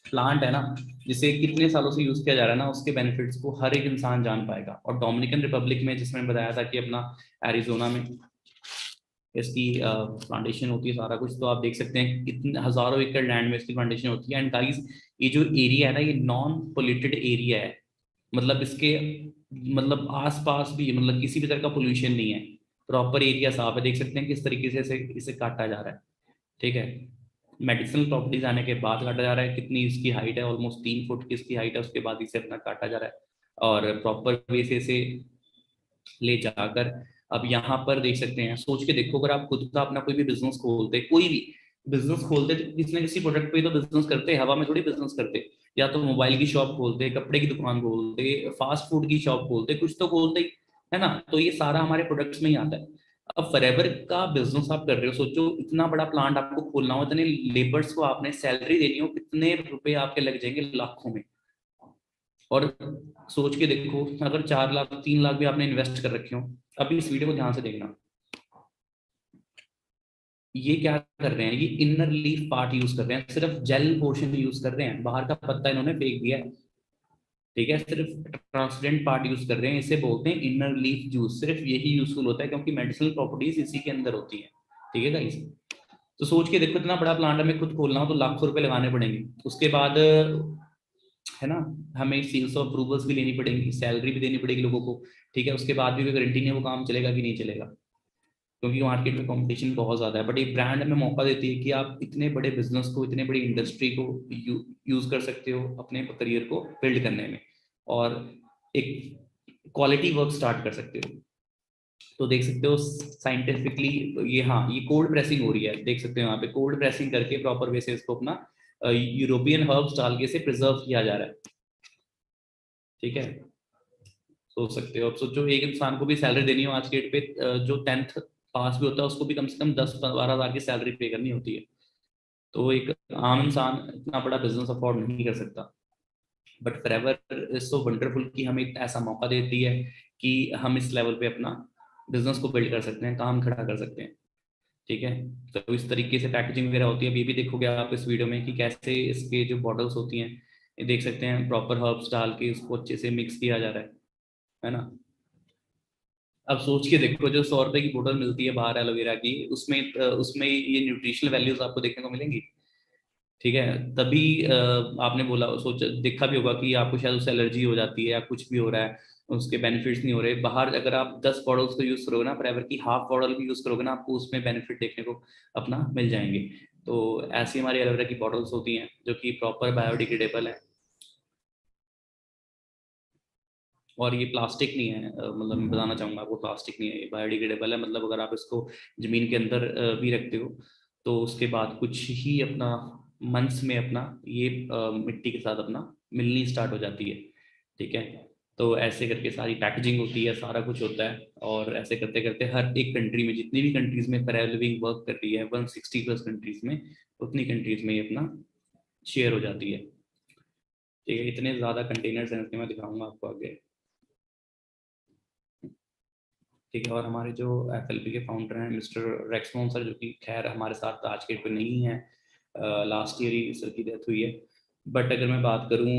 प्लांट है ना, जिसे कितने सालों से यूज किया जा रहा है ना, उसके बेनिफिट्स को हर एक इंसान जान पाएगा। और डोमिनिकन रिपब्लिक में, जिसमें बताया था कि अपना एरिजोना में इसकी प्लांटेशन होती है सारा कुछ, तो आप देख सकते हैं कितने हजारों एकड़ लैंड में इसकी प्लांटेशन होती है। एंड गाइस, ये जो एरिया है ना, ये नॉन पोल्यूटेड एरिया है, मतलब इसके मतलब आसपास भी मतलब किसी भी तरह का पोल्यूशन नहीं है, प्रॉपर एरिया साफ है। देख सकते हैं किस तरीके से इसे काटा जा रहा है, ठीक है। मेडिसिनल प्रॉपर्टीज आने के बाद काटा जा रहा है, कितनी इसकी हाइट है, ऑलमोस्ट 3 फुट की इसकी हाइट है, उसके बाद इसे अपना काटा जा रहा है और प्रॉपर वे से इसे ले जाकर अब यहाँ पर देख सकते हैं। सोच के देखो, अगर आप खुद का अपना कोई भी बिजनेस खोलते, कोई भी बिजनेस खोलते, तो किसी ना किसी प्रोडक्ट पे ही तो बिजनेस करते, हवा में थोड़ी बिजनेस करते। या तो मोबाइल की शॉप खोलते, कपड़े की दुकान खोलते, फास्ट फूड की शॉप खोलते, कुछ तो खोलते ही, है ना। तो ये सारा हमारे प्रोडक्ट्स में ही आता है। अब फॉरएवर का बिजनेस आप कर रहे हो, सोचो इतना बड़ा प्लांट आपको खोलना हो, इतने लेबर्स को आपने सैलरी देनी हो, कितने रुपए आपके लग जाएंगे, लाखों में। और सोच के देखो, अगर 4 लाख 3 लाख भी आपने इन्वेस्ट कर रखे हो, अभी इस वीडियो को ध्यान से देखना, ये क्या कर रहे हैं, ये इनर लीफ पार्ट यूज कर रहे हैं, सिर्फ जेल पोर्शन यूज कर रहे हैं, बाहर का पत्ता इन्होंने फेंक दिया है, ठीक है। सिर्फ ट्रांसपेरेंट पार्ट यूज कर रहे हैं, इसे बोलते हैं इनर लीफ जूस। सिर्फ यही यूजफुल होता है क्योंकि मेडिसिनल प्रॉपर्टीज इसी के अंदर होती है, ठीक है गाइस। तो सोच के देखो, इतना बड़ा प्लांट हमें खुद खोलना हो तो लाखों रुपए लगाने पड़ेंगे, उसके बाद है ना, हमें सील्स ऑफ अप्रूवल्स भी लेनी पड़ेगी, सैलरी भी देनी पड़ेगी लोगों को, ठीक है। उसके बाद भी कोई गारंटी नहीं है वो काम चलेगा कि नहीं चलेगा, क्योंकि मार्केट में कंपटीशन बहुत ज्यादा है। बट एक ब्रांड हमें मौका देती है कि आप इतने बड़े बिजनेस को, इतने बड़ी इंडस्ट्री को यूज कर सकते हो अपने करियर को बिल्ड करने में, और एक क्वालिटी वर्क स्टार्ट कर सकते हो। तो देख सकते हो साइंटिफिकली, ये हाँ, ये कोल्ड प्रेसिंग हो रही है, देख सकते हो यहाँ पे कोल्ड प्रेसिंग करके प्रॉपर वे से इसको अपना यूरोपियन हर्ब्स डाल के इसे प्रिजर्व किया जा रहा है, ठीक है। सोच सकते हो, अब सोचो एक इंसान को भी सैलरी देनी हो आज के डेट पे, जो 10th पास भी होता है उसको भी कम से कम 10-12 हज़ार की सैलरी पे करनी होती है। तो एक आम इंसान इतना बड़ा बिजनेस अफोर्ड नहीं कर सकता। But forever is so wonderful कि हमें एक ऐसा मौका देती है कि हम इस लेवल पे अपना बिजनेस को बिल्ड कर सकते हैं, काम खड़ा कर सकते हैं, ठीक है। तो इस तरीके से पैकेजिंग वगैरह होती है। अभी भी देखोगे आप इस वीडियो में कि कैसे इसके जो बॉटल्स होती हैं, ये देख सकते हैं प्रॉपर हर्ब्स डाल के उसको अच्छे से मिक्स किया जा रहा है ना। अब सोच के देखो, जो 100 रुपए की बोतल मिलती है बाहर एलोवेरा की, उसमें उसमें ये न्यूट्रिशनल वैल्यूज आपको देखने को मिलेंगी, ठीक है। तभी आपने बोला, सोचा, देखा भी होगा कि आपको शायद उससे एलर्जी हो जाती है या कुछ भी हो रहा है, उसके बेनिफिट्स नहीं हो रहे। बाहर अगर आप 10 बॉटल्स को यूज करोगे ना, फॉरएवर की हाफ बॉटल भी यूज करोगे ना, आपको उसमें बेनिफिट देखने को अपना मिल जाएंगे। तो ऐसी हमारी एलोवेरा की बॉटल्स होती हैं जो कि प्रॉपर बायोडिग्रेडेबल है, और ये प्लास्टिक नहीं है, मतलब मैं बताना चाहूंगा आपको, प्लास्टिक नहीं है, ये बायोडिग्रेडेबल है। मतलब अगर आप इसको जमीन के अंदर भी रखते हो तो उसके बाद कुछ ही अपना मंथ्स में अपना ये मिट्टी के साथ अपना मिलनी स्टार्ट हो जाती है, ठीक है। तो ऐसे करके सारी पैकेजिंग होती है, सारा कुछ होता है, और ऐसे करते करते हर एक कंट्री में, जितनी भी कंट्रीज में फेयर लिविंग वर्क कर रही है, 160+ कंट्रीज में, उतनी कंट्रीज में ये अपना शेयर हो जाती है, ठीक है। इतने ज्यादा कंटेनर्स हैं इसके, मैं दिखाऊंगा आपको आगे, ठीक है। और हमारे जो एफएलपी के फाउंडर हैं मिस्टर रेक्समोन सर, जो कि खैर हमारे साथ आज के डेट पे नहीं है, लास्ट ईयर ही सर की डेथ हुई है। बट अगर मैं बात करूं,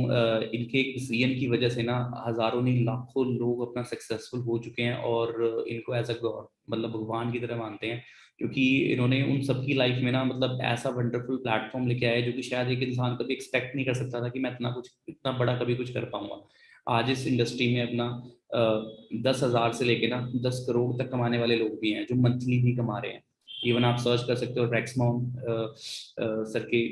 इनके एक विजन की वजह से ना हजारों नहीं लाखों लोग अपना सक्सेसफुल हो चुके हैं, और इनको एज अ गॉड, मतलब भगवान की तरह मानते हैं, क्योंकि इन्होंने उन सबकी लाइफ में ना मतलब ऐसा वंडरफुल प्लेटफॉर्म लेके आया है जो कि शायद एक इंसान कभी एक्सपेक्ट नहीं कर सकता था कि मैं इतना बड़ा कभी कुछ कर पाऊंगा। आज इस इंडस्ट्री में अपना 10,000 से लेके ना 10 करोड़ तक कमाने वाले लोग भी हैं, जो मंथली भी कमा रहे हैं। इवन आप सर्च कर सकते हो रेक्समोन सर की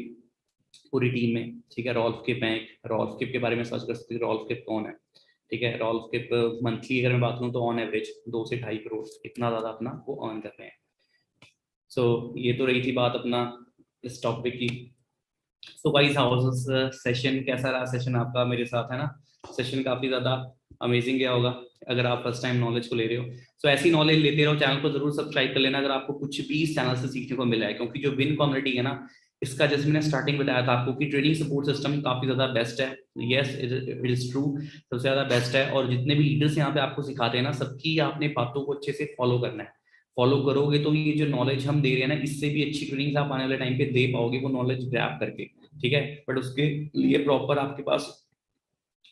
पूरी टीम में, ठीक है। रॉल्फ के बैंक, रॉल्फ किप के बारे में सर्च कर सकते हो, रॉल्फ किप कौन है, ठीक है। रॉल्फ के मंथली अगर मैं बात करूँ तो ऑन एवरेज 2 से 2.5 करोड़ इतना ज्यादा अपना वो अर्न कर रहे हैं। सो ये तो रही थी बात अपना इस टॉपिक की। सो गाइस, हाउ सेशन, कैसा रहा सेशन आपका मेरे साथ, है ना? सेशन काफी ज्यादा अमेजिंग गया होगा अगर आप फर्स्ट टाइम नॉलेज को ले रहे हो। सो ऐसी नॉलेज लेते रहो, चैनल को जरूर सब्सक्राइब कर लेना अगर आपको कुछ भी इस चैनल से सीखने को मिला है, क्योंकि जो विन कम्युनिटी है ना, इसका जैसे मैंने स्टार्टिंग बताया था आपको कि ट्रेडिंग सपोर्ट सिस्टम काफी ज्यादा बेस्ट है। यस, इट इज ट्रू, सबसे ज्यादा बेस्ट है। और जितने भी लीडर्स यहाँ पे आपको सिखाते हैं ना, सबकी आपने बातों को अच्छे से फॉलो करना है। फॉलो करोगे तो ये जो नॉलेज हम दे रहे हैं ना, इससे भी अच्छी ट्रेनिंग आप आने वाले टाइम पे दे पाओगे, वो नॉलेज ग्रैब करके। ठीक है, बट उसके लिए प्रॉपर आपके पास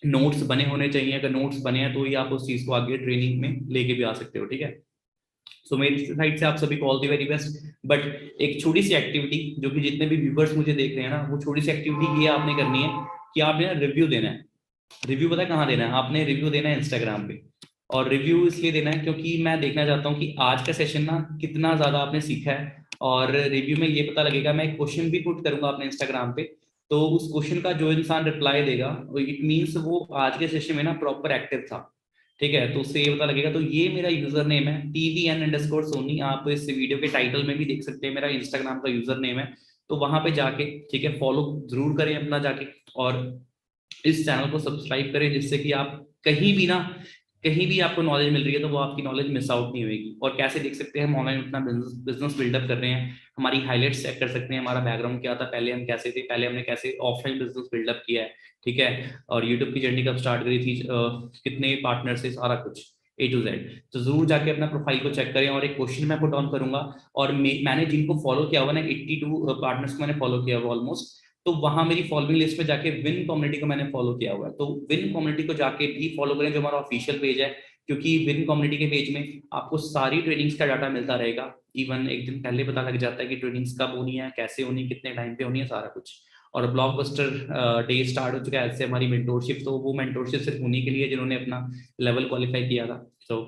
नोट्स बने होने चाहिए। अगर नोट्स बने हैं तो ही आप उस चीज को आगे ट्रेनिंग में लेके भी आ सकते हो। ठीक है, सो मेरी साइड से आप सभी को all the very best. But एक छोटी सी एक्टिविटी जो कि जितने भी व्यूवर्स मुझे देख रहे हैं ना, वो छोटी सी एक्टिविटी ये आपने करनी है कि आपने रिव्यू देना है। रिव्यू पता है कहाँ देना है? आपने रिव्यू देना है इंस्टाग्राम पे। और रिव्यू इसलिए देना है क्योंकि मैं देखना चाहता हूँ कि आज का सेशन ना कितना ज्यादा आपने सीखा है। और रिव्यू में ये पता लगेगा, मैं एक क्वेश्चन भी पुट करूंगा अपने इंस्टाग्राम पे, तो उस क्वेश्चन का जो इंसान रिप्लाई देगा, इट मीन्स वो आज के सेशन में ना प्रॉपर एक्टिव था। ठीक है, तो उससे ये पता लगेगा। तो ये मेरा यूजर नेम है TVN_Sony, आप इस वीडियो के टाइटल में भी देख सकते हैं, मेरा इंस्टाग्राम का यूजर नेम है। तो वहां पे जाके, ठीक है, फॉलो जरूर करें अपना जाके, और इस चैनल को सब्सक्राइब करें, जिससे कि आप कहीं भी ना, कहीं भी आपको नॉलेज मिल रही है तो वो आपकी नॉलेज मिस आउट नहीं होगी। और कैसे देख सकते हैं हम ऑनलाइन अपना बिजनेस बिल्डअप कर रहे हैं, हमारी हाइलाइट्स चेक कर सकते हैं, हमारा बैकग्राउंड क्या था, पहले हम कैसे थे, पहले हमने कैसे ऑफलाइन बिजनेस बिल्डअप किया है। ठीक है, और यूट्यूब की जर्नी कब स्टार्ट करी थी, कितने पार्टनर से, सारा कुछ A to Z। तो जरूर जाके अपना प्रोफाइल को चेक करें। और एक क्वेश्चन मैं पुट ऑन करूंगा, और मैंने जिनको फॉलो किया हुआ ना, 82 पार्टनर्स को मैंने फॉलो किया हुआ ऑलमोस्ट। तो वहां मेरी फॉलोइंग लिस्ट में जाके विन कम्युनिटी को मैंने फॉलो किया हुआ है, तो विन कम्युनिटी को जाके भी फॉलो करें, जो हमारा ऑफिशियल पेज है। क्योंकि विन कम्युनिटी के पेज में आपको सारी ट्रेनिंग्स का डाटा मिलता रहेगा। इवन एक दिन पहले पता लग जाता है कि ट्रेनिंग्स कब होनी है, कैसे होनी है, कितने टाइम पे होनी है, सारा कुछ। और ब्लॉकबस्टर डे स्टार्ट हो चुका है ऐसे हमारी मेंटोरशिप, तो वो मेंटोरशिप सिर्फ उन्हीं के लिए जिन्होंने अपना लेवल क्वालिफाई किया था। तो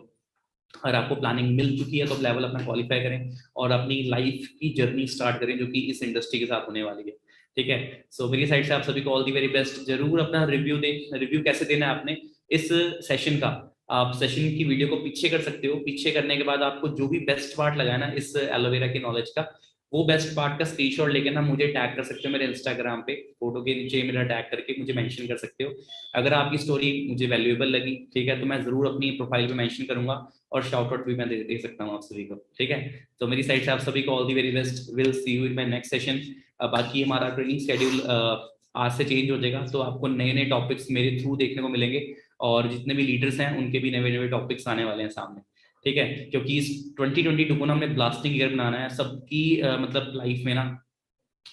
अगर आपको प्लानिंग मिल चुकी है तो आप लेवल अपना क्वालिफाई करें और अपनी लाइफ की जर्नी स्टार्ट करें, जो कि इस इंडस्ट्री के साथ होने वाली है। ठीक है, सो मेरी साइड से आप सभी को ऑल दी वेरी बेस्ट। जरूर अपना रिव्यू दें। रिव्यू कैसे देना है आपने इस सेशन का, आप सेशन की वीडियो को पीछे कर सकते हो। पीछे करने के बाद आपको जो भी बेस्ट पार्ट लगा है ना इस एलोवेरा की नॉलेज का, वो बेस्ट पार्ट का स्क्रीनशॉट लेके ना मुझे टैग कर सकते हो मेरे इंस्टाग्राम पे, फोटो के नीचे मेरा टैग करके मुझे मेंशन कर सकते हो। अगर आपकी स्टोरी मुझे वैल्यूएबल लगी, ठीक है, तो मैं जरूर अपनी प्रोफाइल पे मेंशन करूंगा, और शाउट आउट भी मैं दे सकता हूँ आप सभी को। ठीक है, तो मेरी साइड से आप सभी को all the very best. Will see you in my next session. बाकी हमारा ट्रेनिंग शेड्यूल आज से चेंज हो जाएगा, तो आपको नए नए टॉपिक्स मेरे थ्रू देखने को मिलेंगे, और जितने भी लीडर्स हैं उनके भी नए नए टॉपिक्स आने वाले हैं सामने। ठीक है, क्योंकि इस 2022 को ना हमने ब्लास्टिंग ईयर बनाना है, सबकी मतलब लाइफ में ना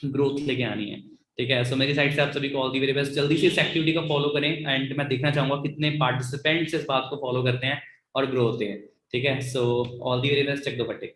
ग्रोथ लेके आनी है। ठीक है, सो मेरी साइड से आप सभी को ऑल दी वेरी बेस्ट। जल्दी से इस एक्टिविटी को फॉलो करें, एंड मैं देखना चाहूंगा कितने पार्टिसिपेंट्स इस बात को फॉलो करते हैं और ग्रो होते हैं। ठीक है, so all the very best, check दो बट्टे।